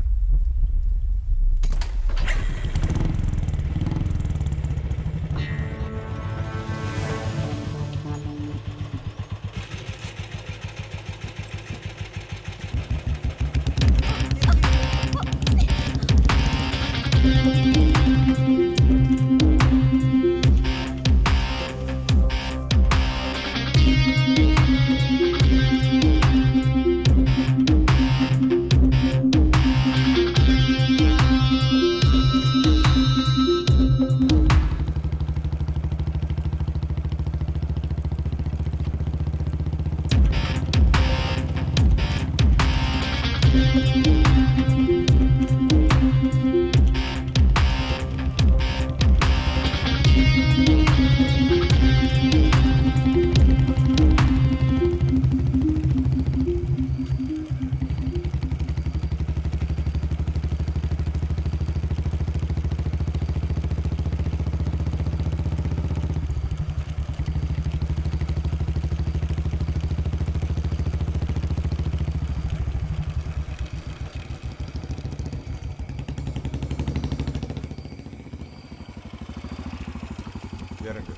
இறங்கு.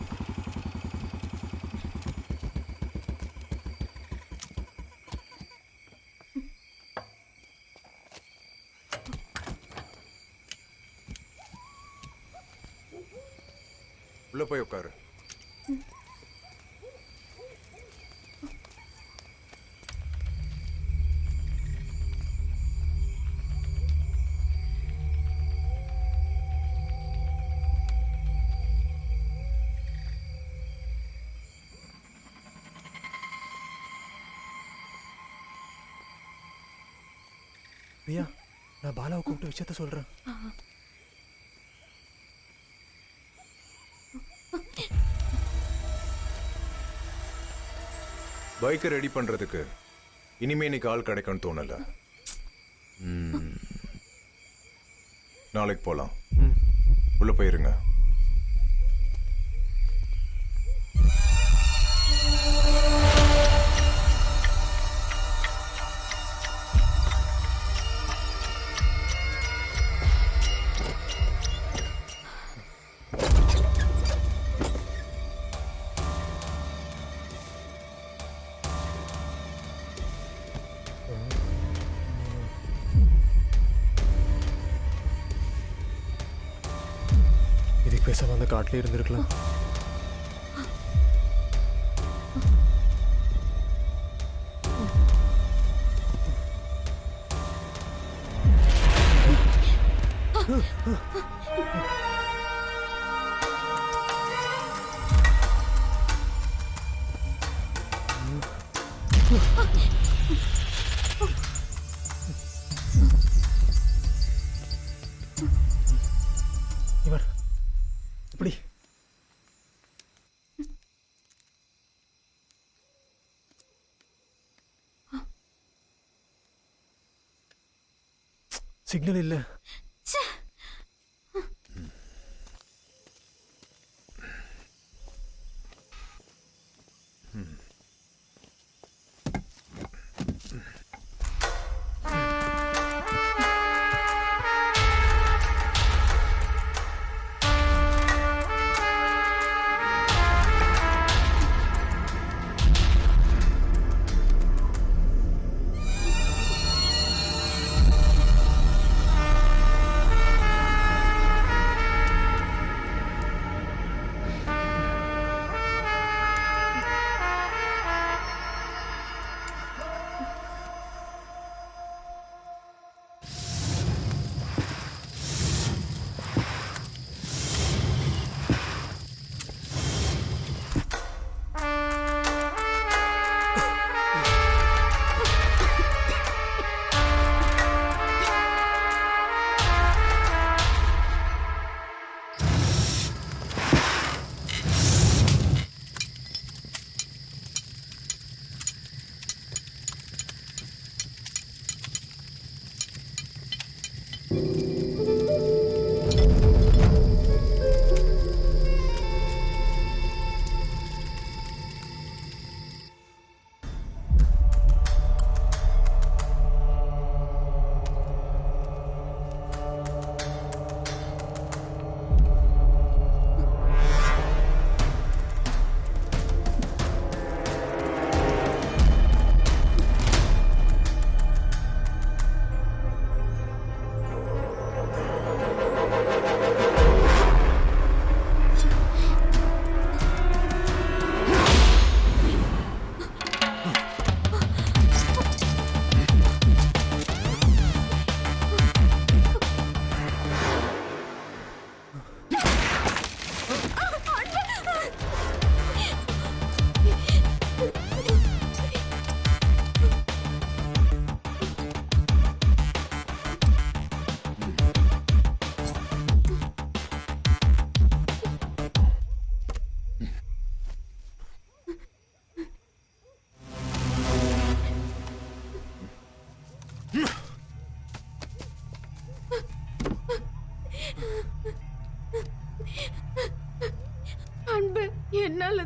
உள்ள போய் உட்காரு. பிரியா, நான் பாலாவை கூப்பிட்டு விஷயத்த சொல்றேன். பைக்கை ரெடி பண்றதுக்கு இனிமே இன்னைக்கு ஆள் கிடைக்கும்னு தோணல. நாளைக்கு போலாம். உள்ள போயிருங்க. இதுக்கு பேசாம அந்த காட்டிலே இருந்திருக்கலாம். இவர் இப்படி சிக்னல் இல்ல.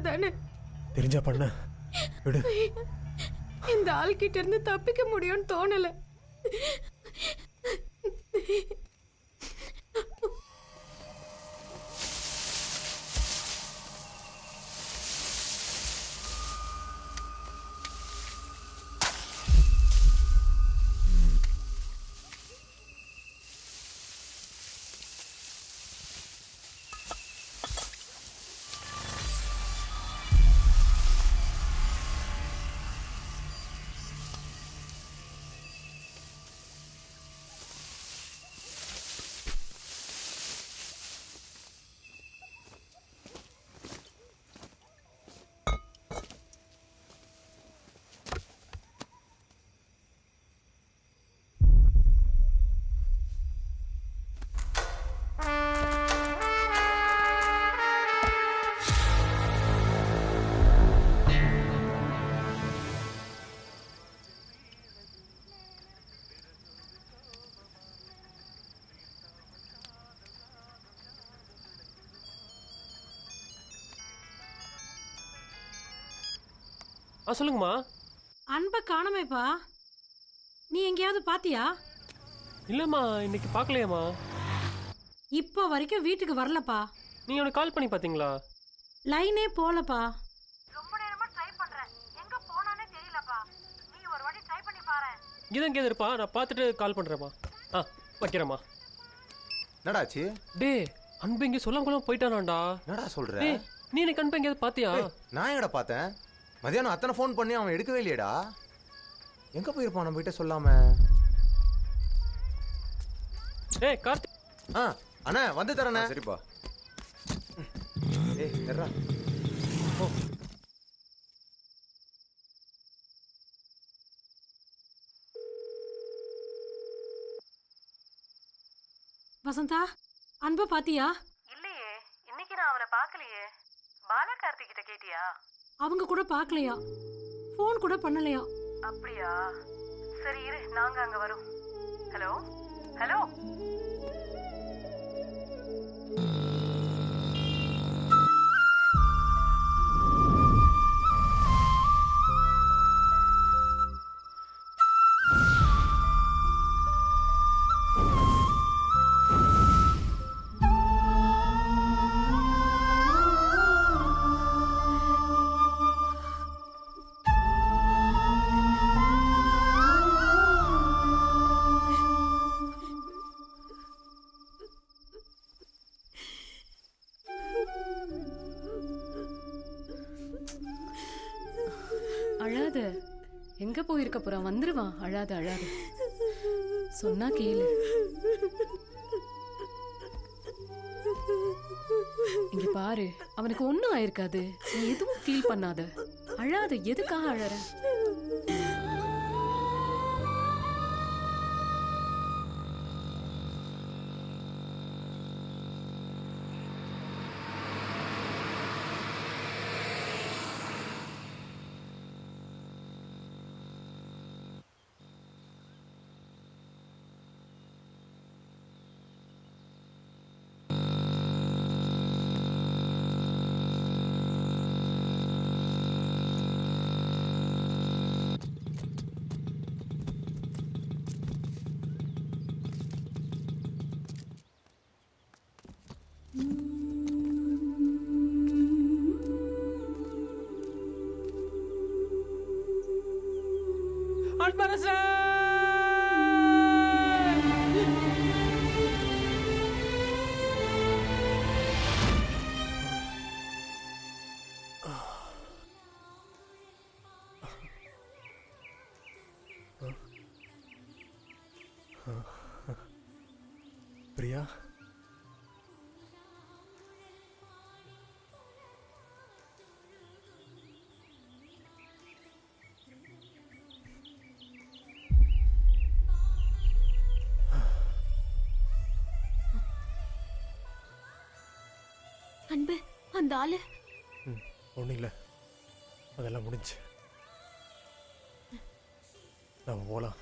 தானே. தெரிஞ்சா பண்ண விடு. இந்த ஆள்கிட்ட இருந்து தப்பிக்க முடியும்னு தோணல. சொல்லுங்கம்மா. அன்பை காணமேப்பா. நீ எங்கேயாவது பாத்தியா? இல்லம்மா, இன்னைக்கு பார்க்கலையாம்மா. இப்போ வரைக்கும் வீட்டுக்கு வரலப்பா. நீங்க அவனுக்கு கால் பண்ணி பாத்தீங்களா? லைனே போலப்பா. ரொம்ப நேரமா ட்ரை பண்றேன். எங்க போனானே தெரியலப்பா. நீ ஒரு வாட்டி ட்ரை பண்ணி பாரு. இங்கே இருப்பா, நான் பார்த்துட்டு கால் பண்றேம்மா. வைக்கிறேம்மா. என்னடாச்சு? டே, அன்பு இங்கே சொல்லாம போயிட்டானாண்டா. என்னடா சொல்ற? நீ எனக்கு அன்பு எங்கேயாவது பாத்தியா? நான் எங்கடா பார்த்தேன்? மதியானம் அத்தனை ஃபோன் பண்ணி அவன் எடுக்கவே இல்லையடா. எங்க போயிருப்பான் நம்ம கிட்ட சொல்லாம? ஏய் கார்த்திக். அண்ணா வந்து தரேண்ணே. சரிப்பா. ஏய் தர்றா. ஓ வசந்தா, அன்பை பாத்தியா? இல்லையே, இன்னைக்கு நான் அவனை பார்க்கலையே. பாலா கார்த்திக் கிட்ட கேட்டியா? அவங்க கூட பார்க்கலையா, ஃபோன் கூட பண்ணலையா? அப்படியா? சரி இரு, நாங்க அங்க வரோம். Hello hello. அழாத. எங்க போயிருக்க போறான்? வந்துருவான். அழாத அழாத. சொன்னா கேளு. இங்க பாரு, அவனுக்கு ஒண்ணும் ஆயிருக்காது. நீ எதுவும் ஃபீல் பண்ணாத. அழாத. எதுக்காக அழற? பிரியா, அன்பு, அந்த ஆளு ஒன்றும் இல்லை, அதெல்லாம் முடிஞ்சு. நம்ம போகலாம்.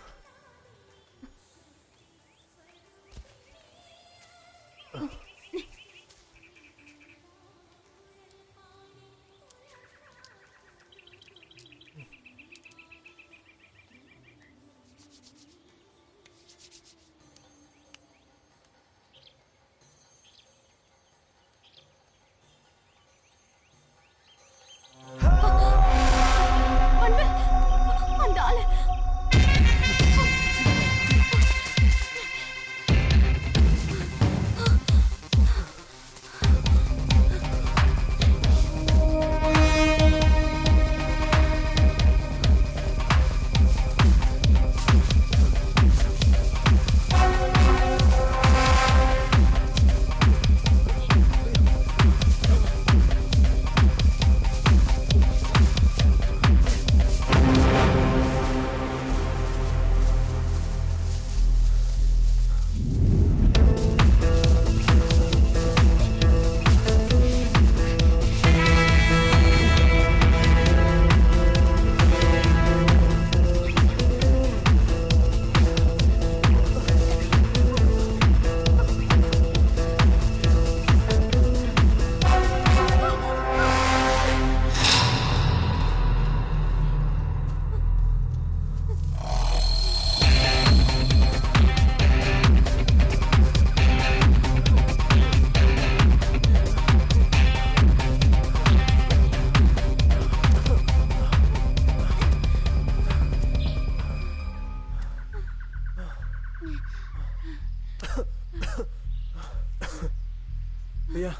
பிரியா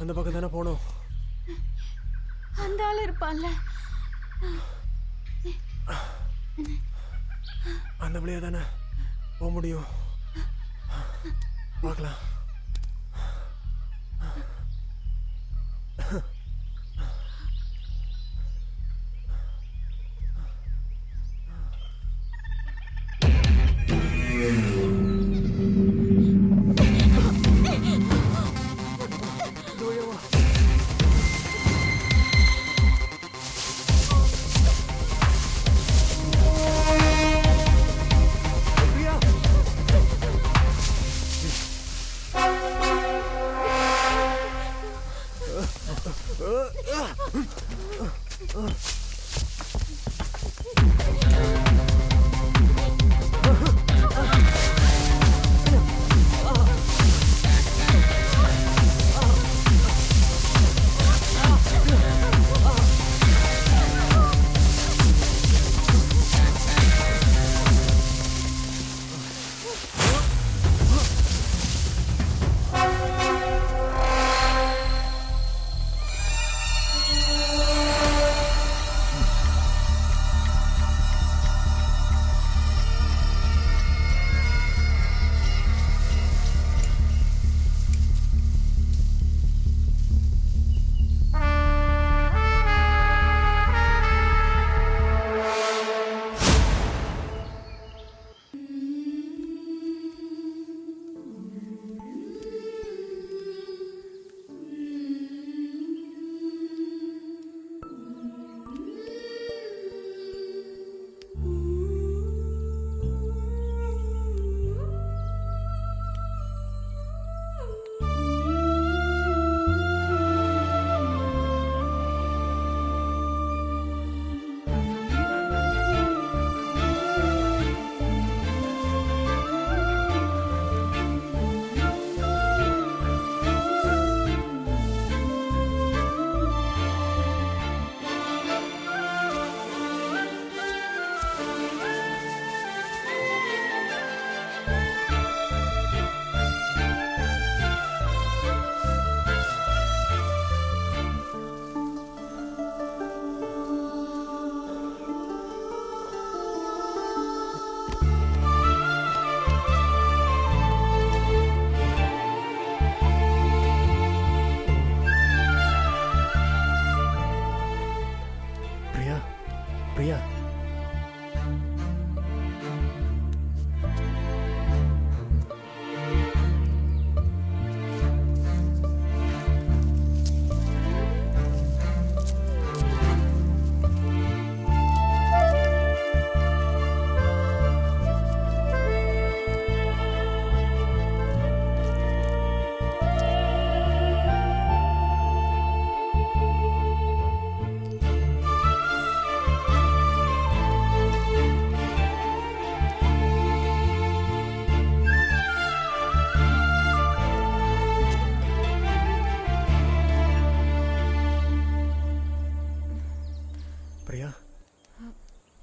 அந்த பக்கம் தானே போனோம். அந்த ஆள் இருப்பான்ல, அந்த வழியா தானே போக முடியும். பார்க்கலாம். பிரியா பிரியா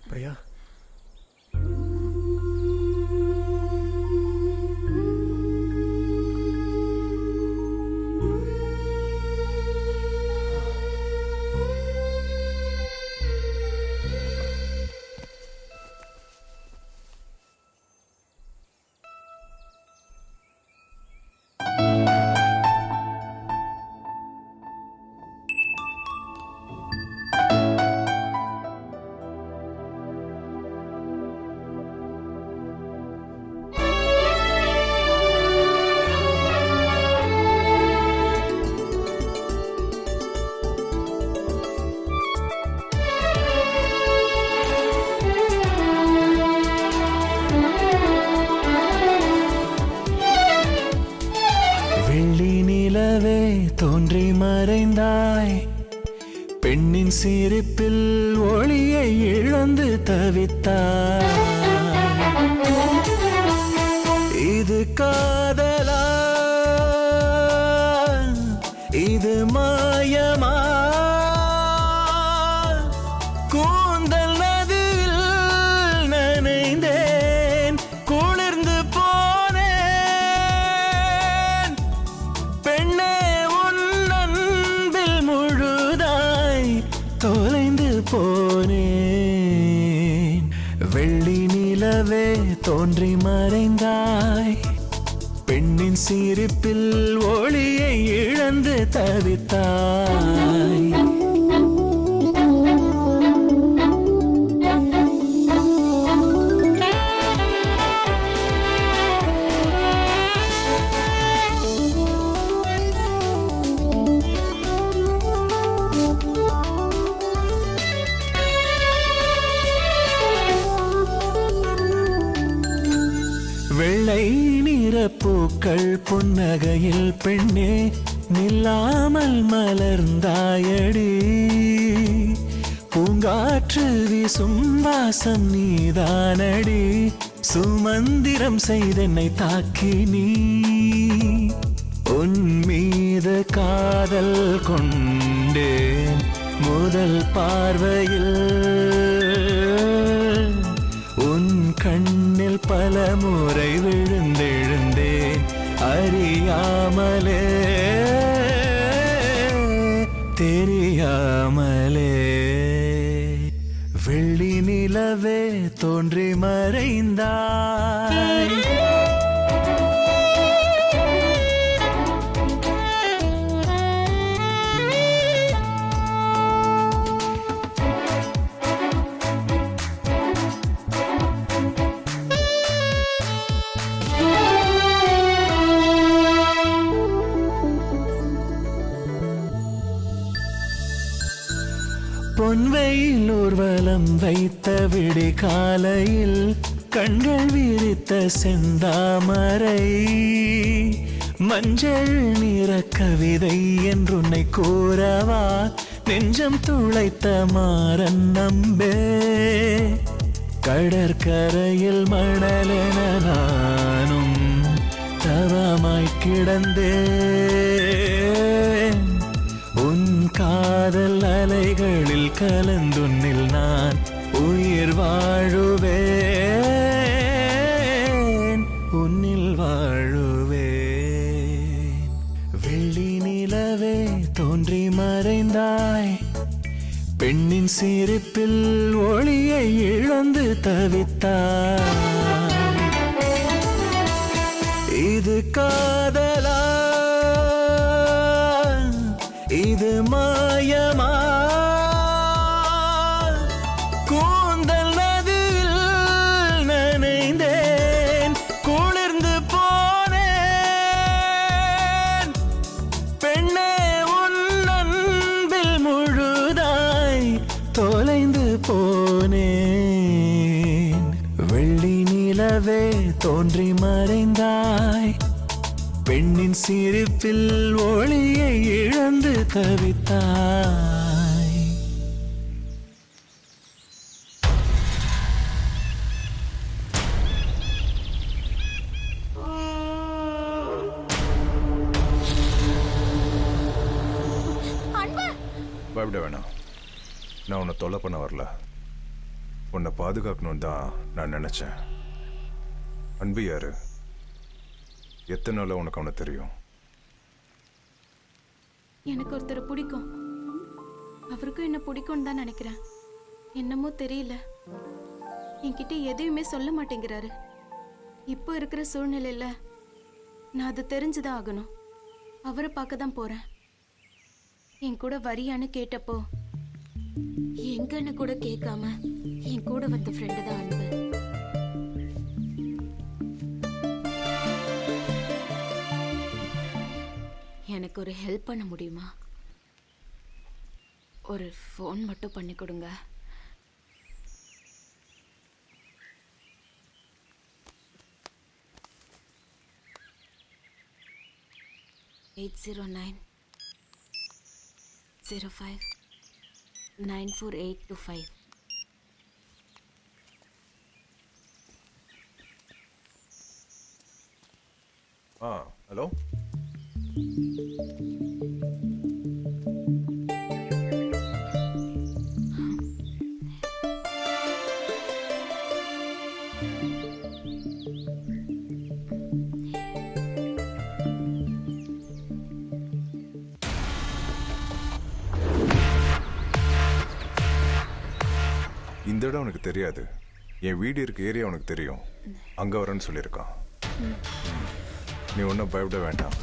பிரியா தோன்றி மறைந்தாய் பெண்ணின் சிரிப்பில் ஒளியை இழந்து தவித்தாய் இது காதலா இது மாயமா கூந்தல் நதியில் நனைந்தேன் குளிர்ந்து போனேன் வெள்ளி நிலவே தோன்றி மறைந்தாய், பெண்ணின் சிரிப்பில் ஒளியை இழந்து தவித்தாய். வெள்ளை நிற பூக்கள் புன்னகையில் பெண்ணே நில்லாமல் மலர்ந்தாயடி, பூங்காற்று வீசும் வாசம் நீதானடி, சுமந்திரம் செய்தென்னை தாக்கி நீ. உன் மீது காதல் கொண்டேன் முதல் பார்வையில், உன் கண்ணில் பல முறை விழுந்தெழுந்தேன் அறியாமலே தெரியாமலே. வெள்ளி நிலவே தோன்றி மறைந்தாய். பொன்வெயில் ஊர்வலம் வைத்த விடி காலையில் கண்கள் விரித்த செந்தாமரை, மஞ்சள் நிற கவிதை என்றுன்னை கூறவா நெஞ்சம் துளைத்த மாறன் நம்பே. கடற்கரையில் மணலென நானும் தவமாய் கிடந்தேன், உன் காதல் அலைகளில் கலந்துன்னில் நான் உயிர் வாழுவேன், உன்னில் வாழுவேன். வெள்ளி நிலவே தோன்றி மறைந்தாய், பெண்ணின் சிரிப்பில் ஒளியை இழந்து தவித்தாய். இது காதலா இது மாயமா, கூந்தல் நதியில் நனைந்தேன் குளிர்ந்து போனேன், பெண்ணே உன் அன்பில் முழுதாய் தொலைந்து போனேன். வெள்ளி நிலவே தோன்றி மறைந்தாய், பெண்ணின் சிரிப்பில் ஒளியை இழந்து தவித்தாய். பயப்பட வேணாம், நான் உன்னை தொல்லை பண்ண வரல, உன்னை பாதுகாக்கணும்னு தான் நான் நினைச்சேன். அன்பு யாரு? எத்தனை நாள் உனக்கு அவனை தெரியும்? எனக்கு ஒருத்தரை பிடிக்கும், அவருக்கும் என்ன பிடிக்கும்னு தான் நினைக்கிறேன். என்னமோ தெரியல, என்கிட்ட எதையுமே சொல்ல மாட்டேங்கிறாரு. இப்போ இருக்கிற சூழ்நிலையில நான் அது தெரிஞ்சுதான் ஆகணும். அவரை பார்க்க தான் போறேன். என் கூட வரியான்னு கேட்டப்போ எங்கன்னு கூட கேட்காம என் கூட வந்த ஃப்ரெண்டு தான் அன்பு. எனக்கு ஒரு ஹெல்ப் பண்ண முடியுமா? ஒரு ஃபோன் மட்டும் பண்ணி கொடுங்க. (809 05 94825). ஹலோ. இந்த இடம் உனக்கு தெரியாது, என் வீடு இருக்க ஏரியா உனக்கு தெரியும், அங்கே வரேன்னு சொல்லியிருக்கான். நீ ஒன்றும் பயப்பட வேண்டாம்,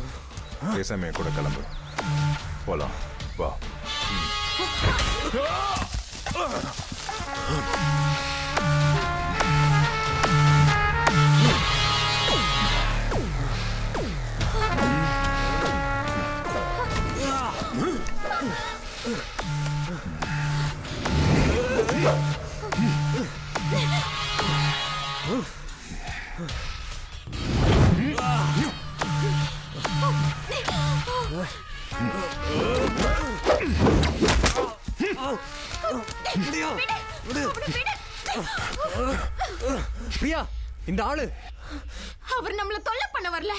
பேசாம என் கூட கிளம்பு, போலாம் வா. பிரியா, இந்த ஆளு அவர் நம்மள தொல்லை பண்ண வரல.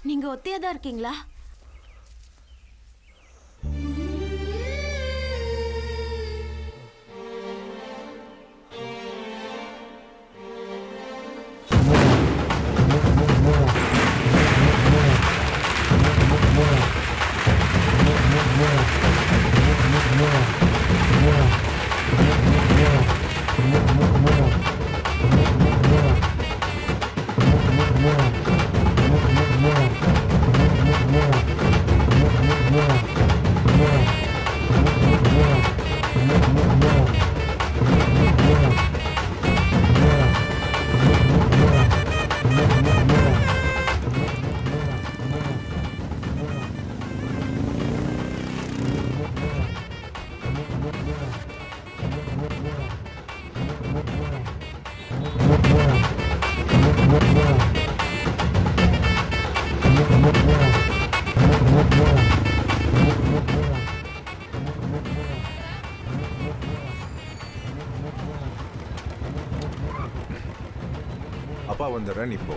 நீங்க ஒத்தையாதான் இருக்கீங்களா? அப்பா வந்துடுறேன், இப்போ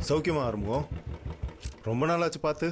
சௌக்கியமா ஆரம்பம். ரொம்ப நாளாச்சு பார்த்து.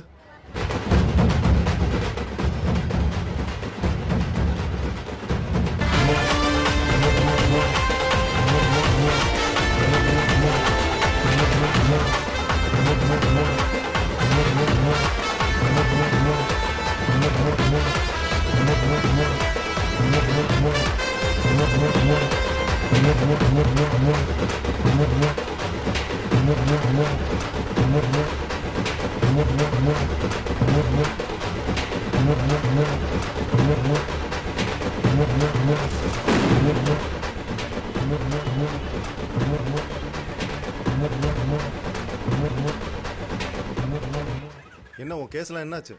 என்ன உன் கேஸ்லாம் என்னாச்சு?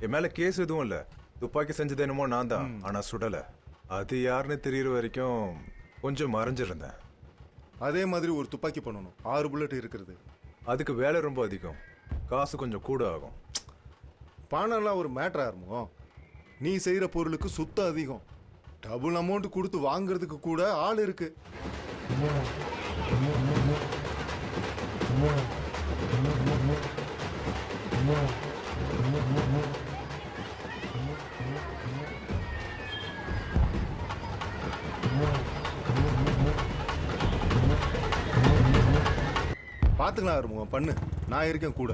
என் மேல கேஸ் எதுவும் இல்ல. துப்பாக்கி செஞ்சது என்னமோ நான் தான், ஆனா சுடல. அது யாருன்னு தெரியற வரைக்கும் கொஞ்சம் மறைஞ்சிருந்தேன். அதே மாதிரி ஒரு துப்பாக்கி பண்ணணும். 6 புல்லட் இருக்கிறது. அதுக்கு வேலை ரொம்ப அதிகம், காசு கொஞ்சம் கூட ஆகும். பணம்லாம் ஒரு மேட்டரா இருக்கும். நீ செய்யற பொருளுக்கு சுத்தம் அதிகம். டபுள் அமௌண்ட் கொடுத்து வாங்குறதுக்கு கூட ஆள் இருக்கு. பாத்துக்கலாம் ஆரம்பம், பண்ணு, நான் இருக்கேன் கூட.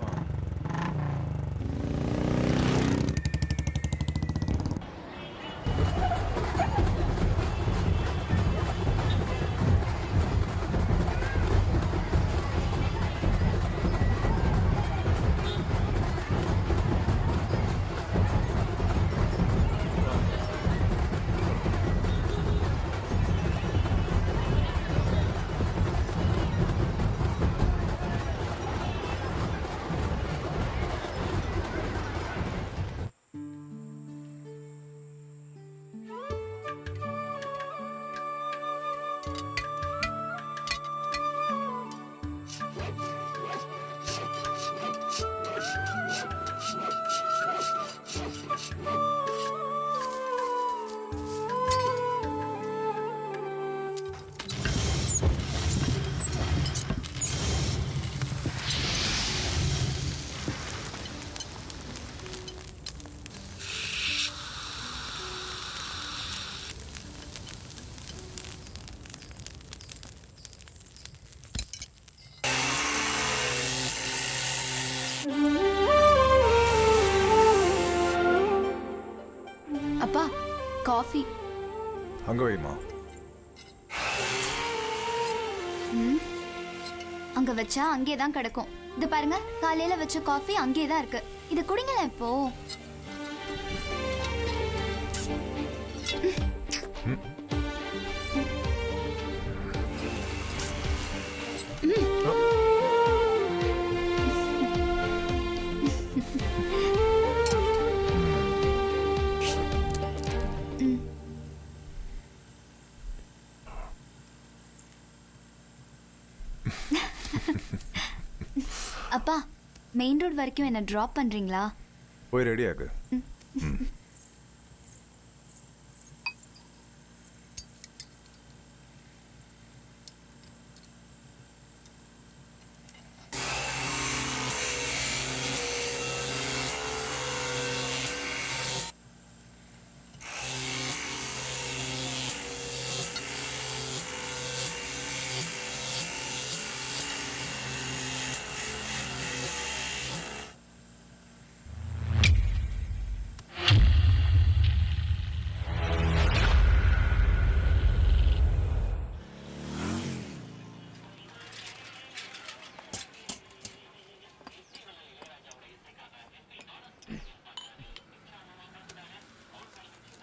அப்பா காஃபி. அங்க வைமா. அங்க வச்சா அங்கே தான் கிடக்கும். இது பாருங்க, காலையில வச்ச காஃபி அங்கே தான் இருக்கு. இது குடிங்களேன் இப்போ. அப்பா, மெயின் ரோட் வரைக்கும் என்ன டிராப் பண்றீங்களா? போய் ரெடி ஆகு.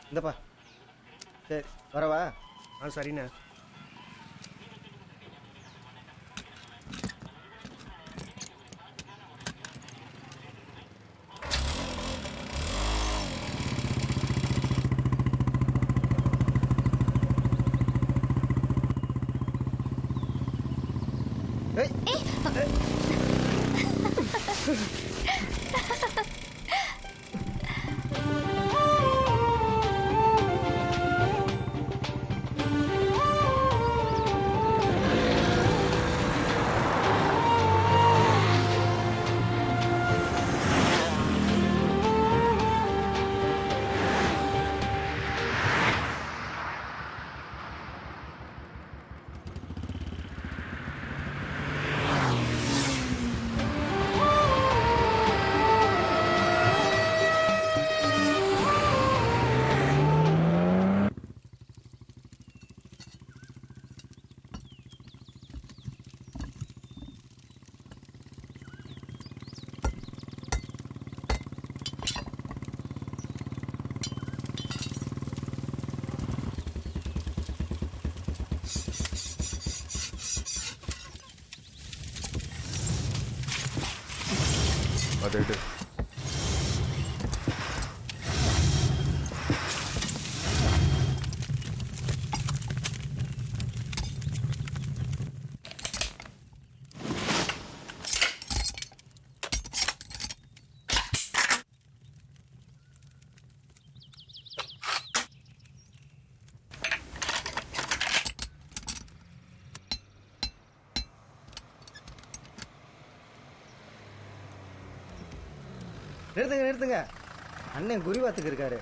இந்தப்பா. சரி வரவா? சரிண்ணே. அதை எடு. நிறுத்துங்க நிறுத்துங்க, அண்ணன் குறி பார்த்துக்கு இருக்காரு.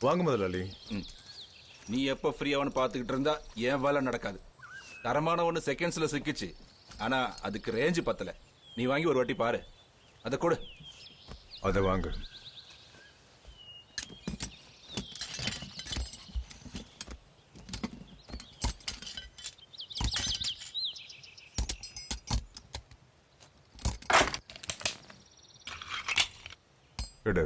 வாங்க முதலாளி. நீ எப்போ ஃப்ரீயாவன்னு பார்த்துக்கிட்டு இருந்தா என் வேலை நடக்காது. தரமான ஒன்று செகண்ட்ஸில் சிக்கிச்சு, ஆனா அதுக்கு ரேஞ்சு பத்தல. நீ வாங்கி ஒரு வாட்டி பாரு. அதை கொடு. அதை வாங்க. எடு.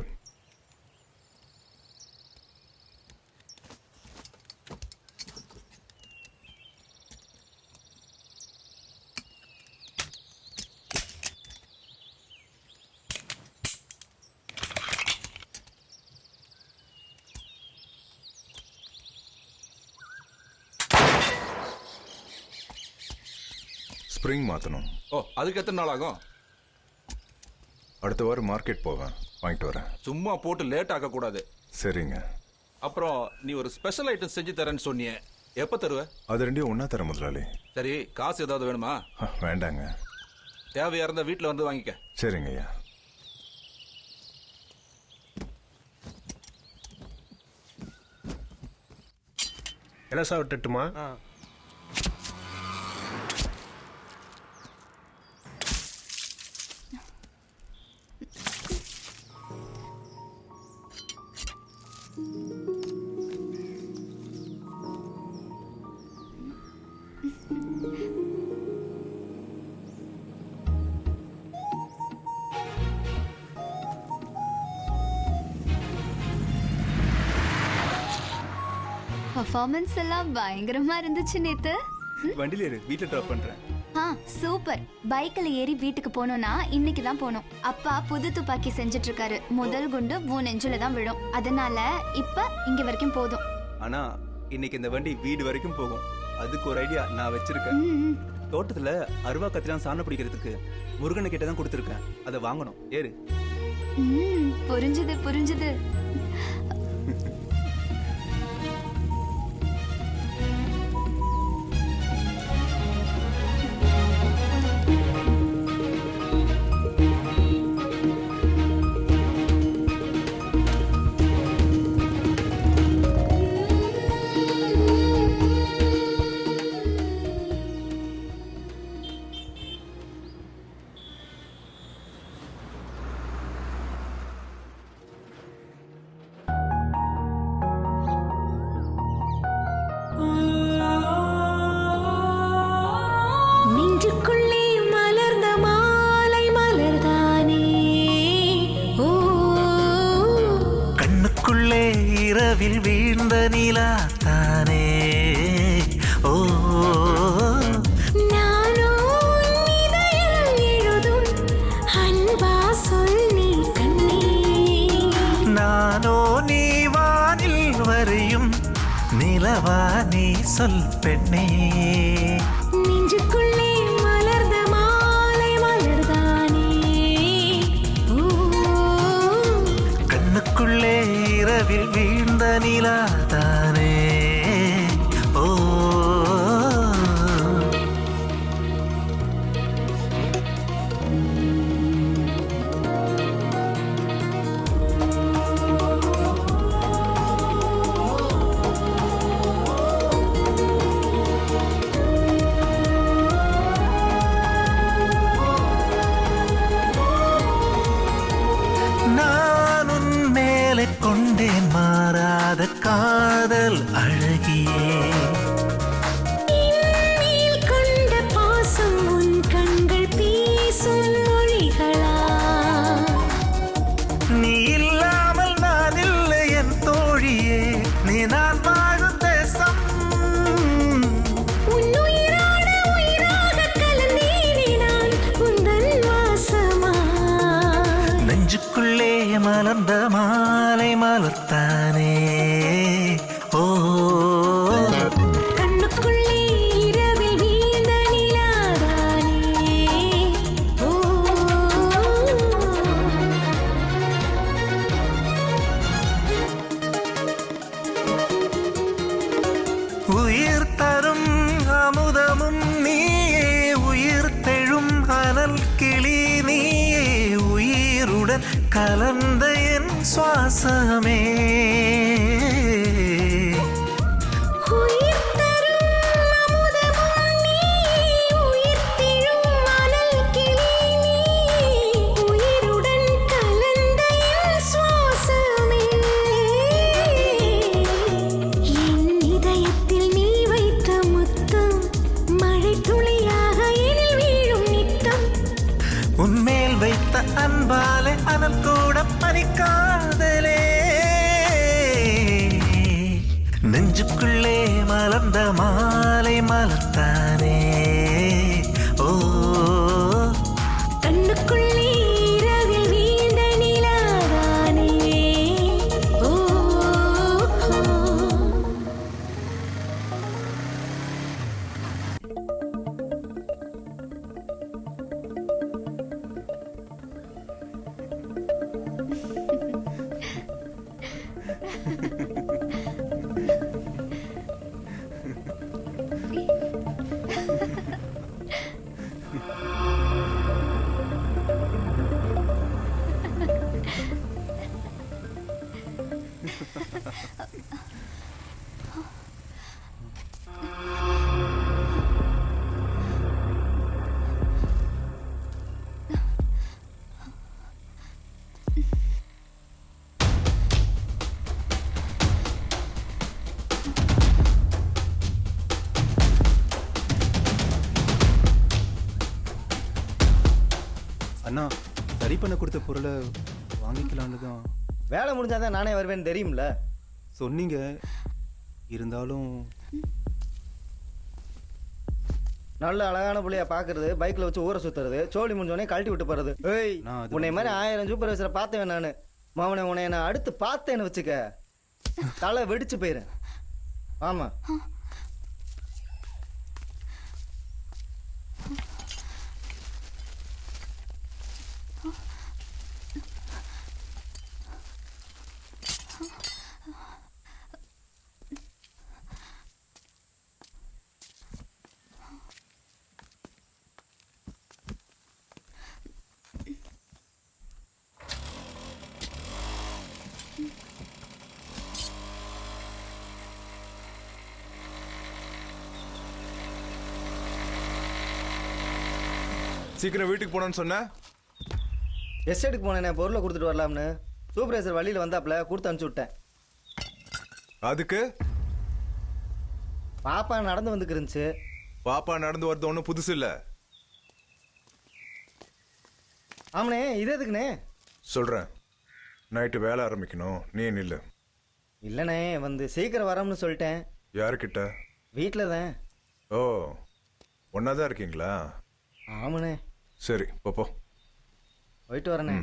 ஸ்ப்ரிங் மாற்றணும். ஓ, அதுக்கு எத்தனை நாள் ஆகும்? அடுத்த வாரம் மார்க்கெட் போவேன், வாங்கிட்டு வரேன். சும்மா போட்டு லேட் ஆகக்கூடாது. சரிங்க. அப்புறம் நீ ஒரு ஸ்பெஷல் ஐட்டம் செஞ்சு தரேன்னு சொன்னியே, எப்போ தருவ? அது ரெண்டையும் ஒன்றா தர முதலாளி. சரி, காசு ஏதாவது வேணுமா? வேண்டாங்க. தேவையா இருந்தால் வீட்டில் வந்து வாங்கிக்க. சரிங்க ஐயா. எலசா விட்டுட்டுமா? பர்ஃபார்மன்ஸ் எல்லாம் பயங்கரமா இருந்துச்சு நேத்து. வண்டியில இரு, வீட்டுல டிராப் பண்றேன். சூப்பர். பைக்ல ஏறி வீட்டுக்கு போனோம்னா இன்னைக்கு தான் போனோம். அப்பா புது துப்பாக்கி செஞ்சுட்டு இருக்காரு. முதல் குண்டு உன் நெஞ்சில தான் விழும். அதனால இப்ப இங்க வரைக்கும் போதும். ஆனா இன்னைக்கு இந்த வண்டி வீடு வரைக்கும் போகும். அதுக்கு ஒரு ஐடியா நான் வச்சிருக்கேன். தோட்டத்துல அருவா கத்திலாம் சாணம் பிடிக்கிறதுக்கு முருகனை கிட்ட தான் கொடுத்துருக்கேன். அதை வாங்கணும். ஏறு. புரிஞ்சுது புரிஞ்சுது. நெஞ்சுக்குள்ளே மலர்ந்த மாலை மலர்தானே, ஓ கண்ணுக்குள்ளே இரவில் வீழ்ந்த நிலா தானே, ஓ நானோ இதயம் எழுதும் அன்பா சொல் நீ கண்ணே, நானோ நீ வானில் வரையும் நிலவா நீ சொல் பெண்ணே, நெஞ்சுக்குள்ளே மலர்ந்த மாலை மலர்தானே, ஓ கண்ணுக்குள்ளே இரவில் வீழ்ந்த நிலா தானே, ஓ கொண்டேன் மாறாத காதல் அழகியே, கொண்ட பாசம் உன் கண்கள் பேசும் மொழிகளா, நீ இல்லாமல் நான் இல்லை என் தோழியே, நீ நான் வாழும் தேசம், உன் உயிரோட உயிராக கலந்தேனே நான் உந்தன் வாசமா, நெஞ்சுக்குள்ளே மலர்ந்த மாலை மலர்த்தானே, ஓ கண்ணுக்குள்ளே இரவில் வீழ்ந்த நிலாதானே, ஓ உயிர் தரும் அமுதமும் நீயே, உயிர் தெழும் அனல் கிளி நீயே, உயிருடன் கலந்த என் சுவாசமே, உயிர் தரும் அமுதமும் நீயே, உயிர் தெழும் அனல் கிளி நீயே, உயிருடன் கலந்த என் சுவாசமே, என் இதயத்தில் நீ வைத்த முத்தம் மழை துளியாக எனில் வீழும் நித்தம், உன்மேல் வைத்த அன்பாலே அனல் கூட பறிக்காதலே, நெஞ்சுக்குள்ளே மலர்ந்த மாலை மலர்த்தானே, ஓ கண்ணுக்குள்ளே இரவில் வீழ்ந்த நிலாதானே, ஓ அண்ணா சரி பண்ண கொடுத்த பொருளை வாங்கிக்கலான்னு தான் வேலை முடிஞ்சாதான் நானே வருவேன்னு தெரியும்ல. சொன்னீங்க. இருந்தாலும் நல்ல அழகான புள்ளைய பாக்குறது, பைக்ல வச்சு ஊரை சுத்துறது, சோழி முடிஞ்சோடனே கழட்டி விட்டு போறது. ஏய், உன்னை மாதிரி 1000 சூப்பர்வைசரை பார்த்தேன் நானு. மாமனை உன்னை நான் அடுத்து பார்த்தேன்னு வச்சுக்க, தலை வெடிச்சு போயிரு. ஆமா. சீக்கிரம் வீட்டுக்கு போனோன்னு சொன்ன. எஸ்டேட்டுக்கு போனேன், பொருளை கொடுத்துட்டு வரலாம்னு. சூப்பர்வைசர் வழியில் வந்தாப்புல கொடுத்து அனுப்பிச்சு விட்டேன். அதுக்கு பாப்பா நடந்து வந்துக்கு இருந்துச்சு. பாப்பா நடந்து வரது ஒன்றும் புதுசு இல்லை. ஆமாண்ணே, இது எதுக்குண்ணே? சொல்கிறேன், நைட்டு வேலை ஆரம்பிக்கணும், நீ நில்லு. இல்லைண்ணே, வந்து சீக்கிரம் வரோம்னு சொல்லிட்டேன். யாருக்கிட்ட? வீட்டில் தான். ஓ, ஒன்றா தான் இருக்கீங்களா? ஆமாண்ணே. சரி, போ. போயிட்டு வரேண்ணே.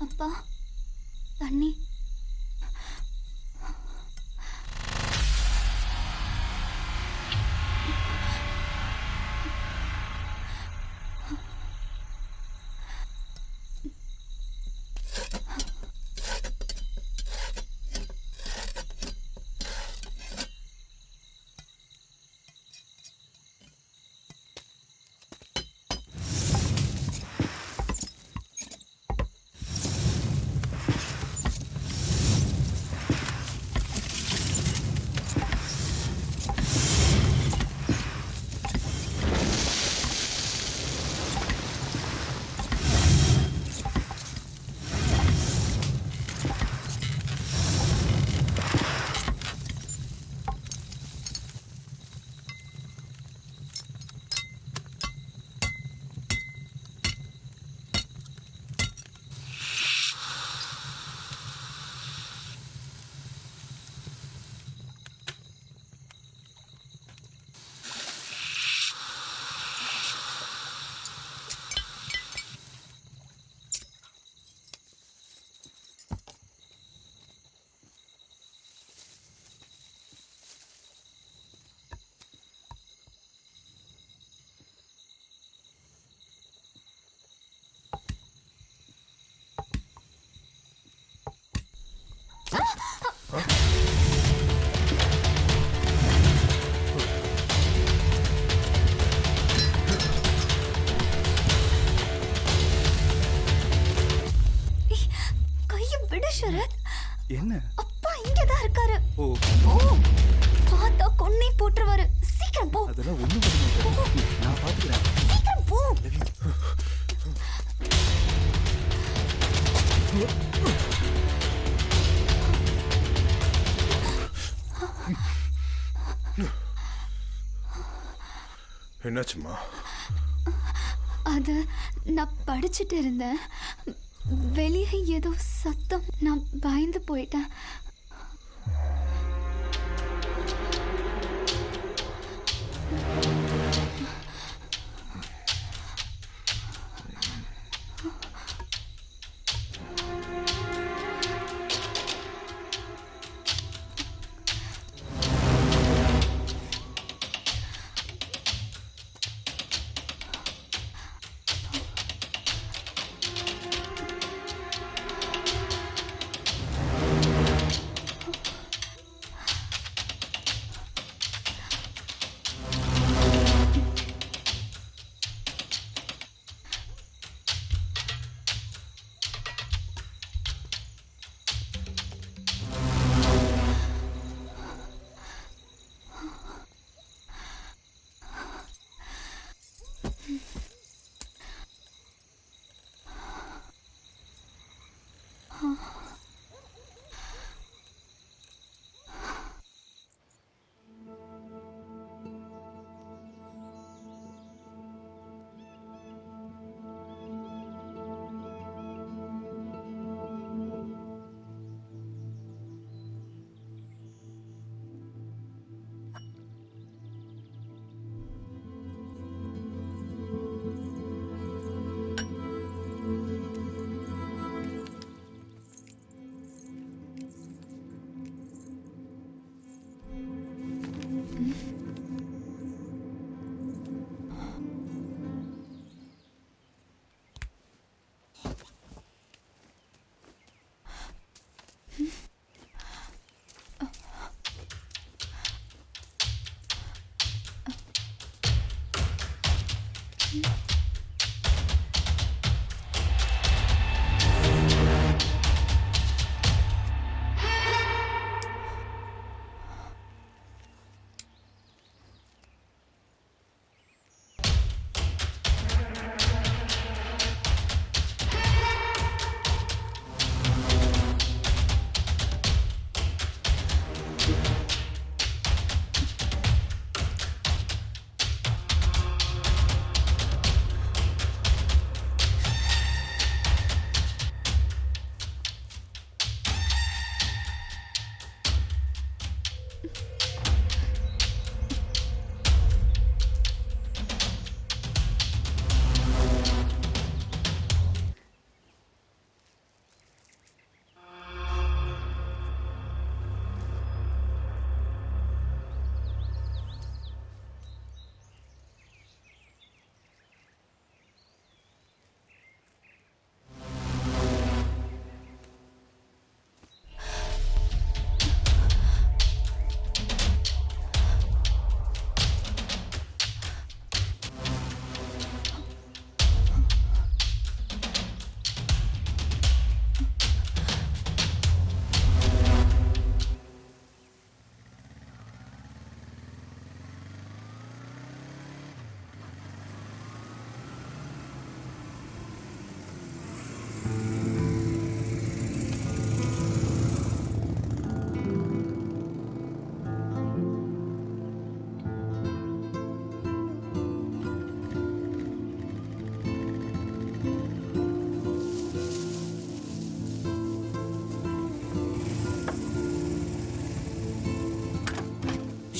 அப்பா, தண்ணி. என்ன? அப்பா இங்கதான் இருக்காரு. ஓ, பார்த்தா கொன்னே போட்டுருவாரு. சீக்கிரம் போ. அதெல்லாம் ஒண்ணும் பண்ண மாட்டேன், நான் பாத்துக்கிறேன். சீக்கிரம் போ. என்னாச்சுமா? அது நான் படிச்சுட்டு இருந்தேன். வெளியே ஏதோ சத்தம், நான் பயந்து போயிட்டேன்.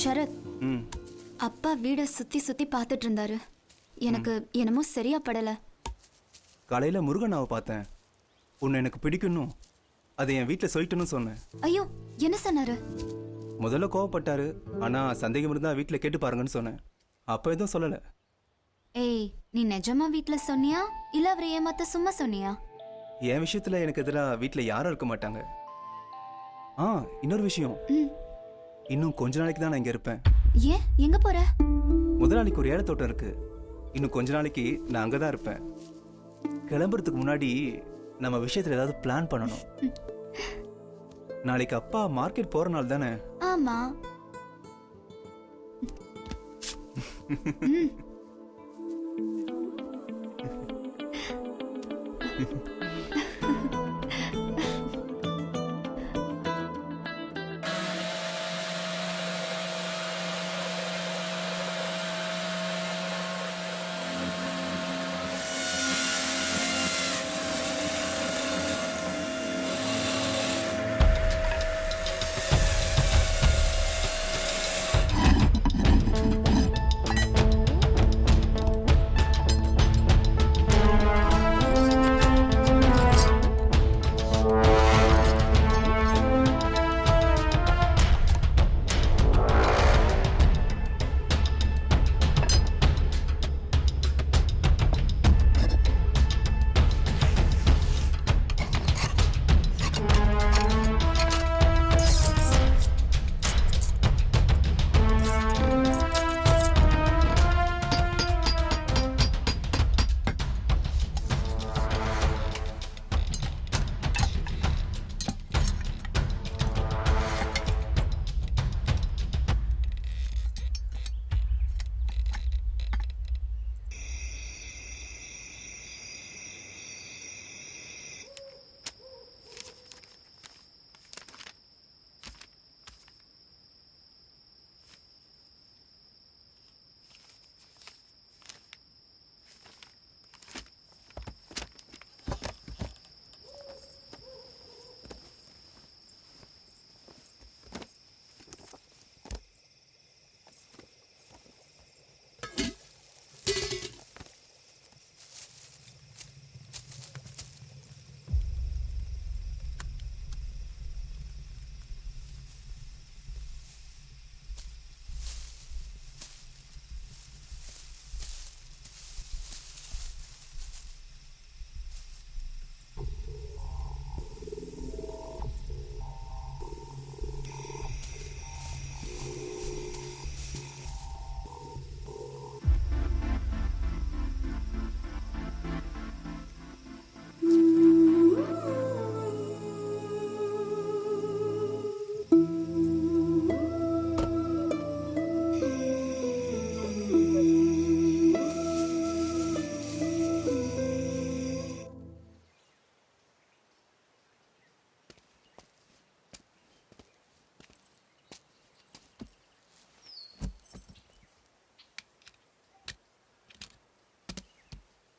ஷரத், அப்பா வீடை சுத்தி சுத்தி பார்த்துட்டு இருந்தாரு. எனக்கு என்னமோ சரியா படல. காலையில முருகனாவை பார்த்தேன். உன்னை எனக்கு பிடிக்கணும், அதை என் வீட்டில் சொல்லிட்டுன்னு சொன்னேன். ஐயோ, என்ன சொன்னாரு? முதல்ல கோவப்பட்டாரு, ஆனா சந்தேகம் இருந்தா வீட்டில் கேட்டு பாருங்கன்னு சொன்னேன். அப்ப எதுவும் சொல்லல. ஏய், நீ நிஜமா வீட்ல சொன்னியா இல்ல அவரை ஏமாத்த சும்மா சொன்னியா? என் விஷயத்துல எனக்கு எதிராக வீட்டில் யாரும் இருக்க மாட்டாங்க. இன்னொரு விஷயம், இன்னும் கொஞ்ச நாளைக்கு தான் நான் இங்க இருப்பேன். ஏன், எங்க போற? முதலாளிக்கு ஒரு ஏல தோட்டம் இருக்கு. இன்னும் கொஞ்ச நாளைக்கு நான் அங்கதான் இருப்பேன். கிளம்புறதுக்கு முன்னாடி நம்ம விஷயத்துல ஏதாவது பிளான் பண்ணணும். நாளைக்கு அப்பா மார்க்கெட் போற நாள் தானே? ஆமா.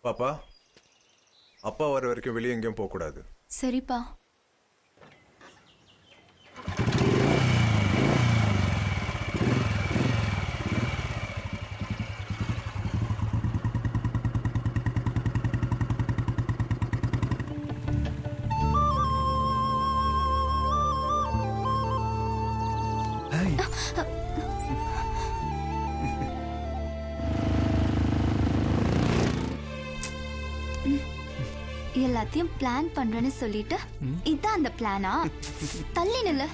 பாப்பா அப்பா வர வரைக்கும் வெளியே எங்கேயும் போகக்கூடாது. சரிப்பா. எல்லாத்தையும் பிளான் பண்றேன்னு சொல்லிட்டு இதான் அந்த பிளானா? தள்ளி நில்லு.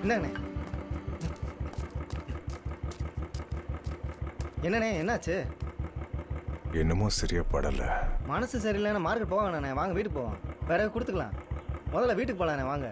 என்னண்ணே என்னண்ணே என்னாச்சு? என்னமோ சரியா படல. மனசு சரியில்லைன்னா மார்க்கெட் போக வேணாண்ணே, வாங்க வீட்டுக்கு போவோம். வேற கொடுத்துக்கலாம். முதல்ல வீட்டுக்கு போகலாண்ணே, வாங்க.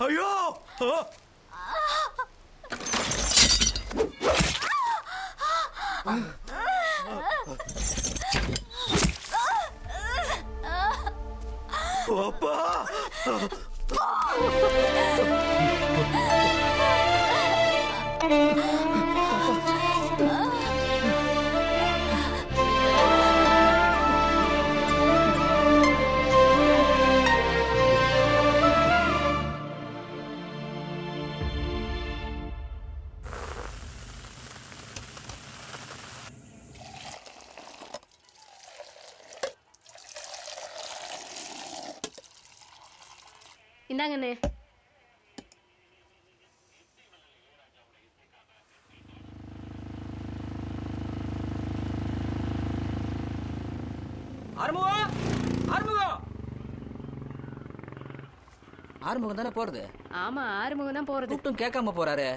ஐயோ அப்பா இந்தாங்கண்ணே. ஆறுமுகம் ஆறுமுகம் ஆறுமுகம் தானே போறது? ஆமா, ஆறுமுகம் தான் போறது. கூப்பிட்டும் கேட்காம போறாரு.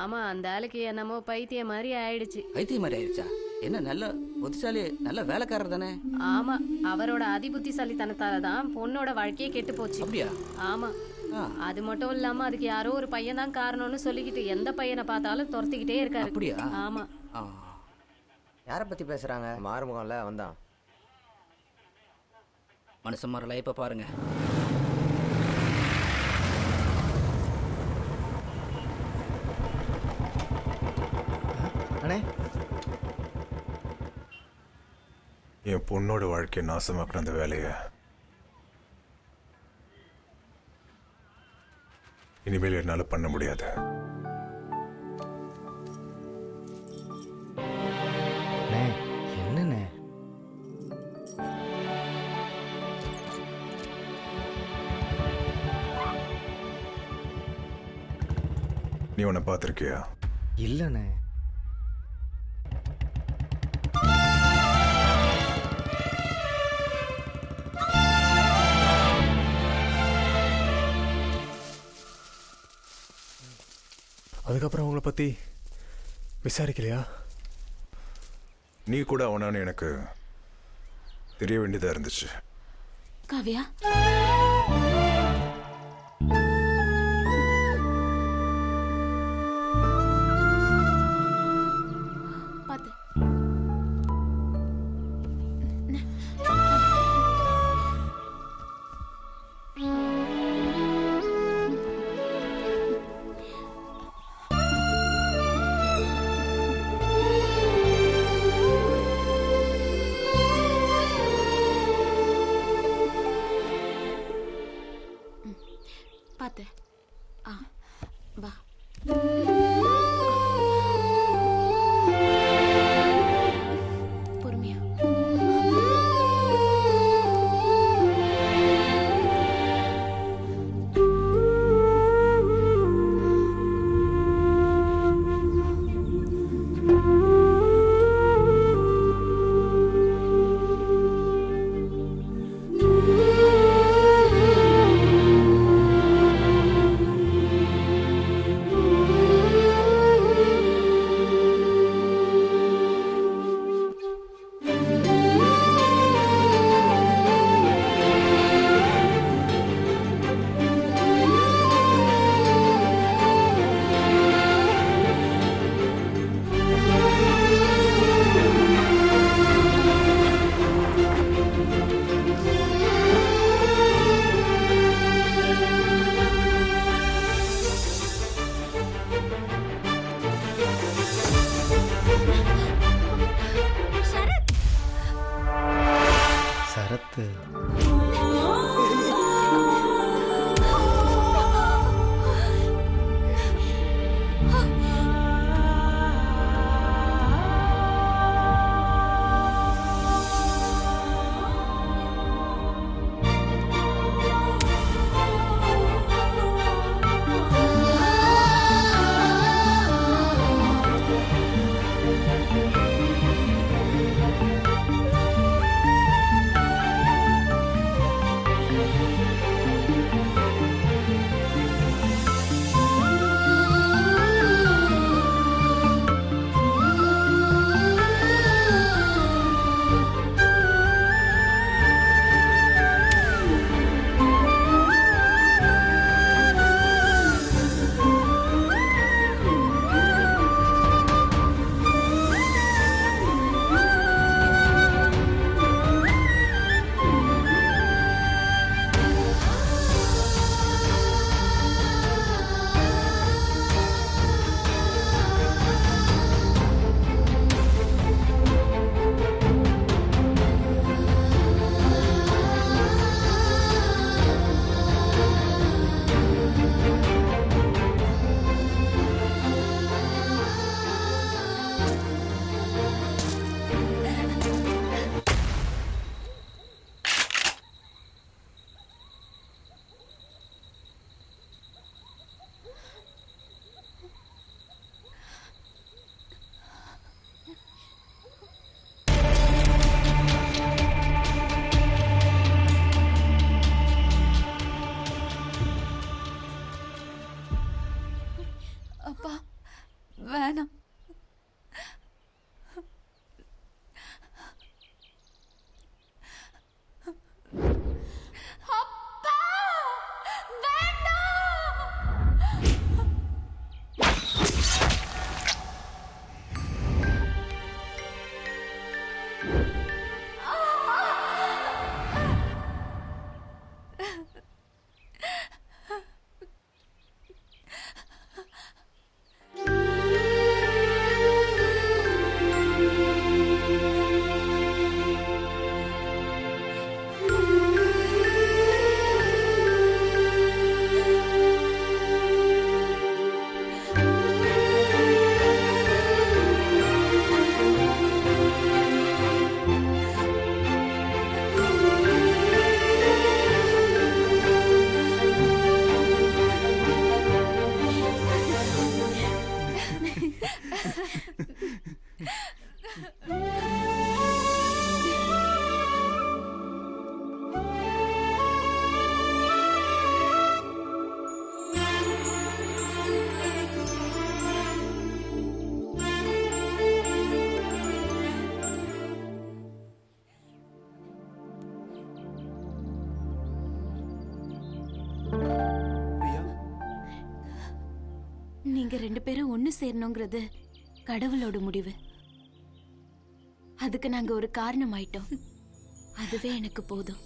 ஆமா, அந்த ஆளுக்கு என்னமோ பைத்தியம் மாதிரி ஆயிடுச்சு. பைத்தியம் மாதிரி ஆயிடுச்சா? என்ன நல்ல புத்திசாலி, நல்ல வேலைக்காரர் தானே? ஆமா, அவரோட அதிபுத்திசாலித்தனத்தால தான் பொண்ணோட வாழ்க்கையே கெட்டு போச்சு. அப்படியா? ஆமா. அது மட்டும் இல்லாம அதுக்கு யாரோ ஒரு பையன் தான் காரணம்னு சொல்லிக்கிட்டு எந்த பையனை பார்த்தாலும் துரத்திக்கிட்டே இருக்காரு. அப்படியா? ஆமா. யாரை பத்தி பேசுறாங்க? ஆறுமுகம்ல வந்தான். மனுஷன் மரல இப்ப பாருங்க. அண்ணே, என் பொண்ணோட வாழ்க்கையை நாசமாக்குன அந்த வேலையை இனிமேல் என்னால பண்ண முடியாது. என்னண்ணே? நீ உன்னை பார்த்திருக்கியா? இல்லண்ணே. அதுக்கப்புறம் அவங்கள பத்தி விசாரிக்கலையா? நீ கூட அவனான்னு எனக்கு தெரிய வேண்டியதா இருந்துச்சு. காவ்யா, பாத்து. பாத்து. வா. பொறுமையா. சரத்து. வேணாம். அப்பா வேண்டாம். நீங்க 2 பேரும் ஒண்ணு சேரணுங்கிறது கடவுளோட முடிவு. அதுக்கு நாங்க ஒரு காரணம் ஆயிட்டோம். அதுவே எனக்கு போதும்.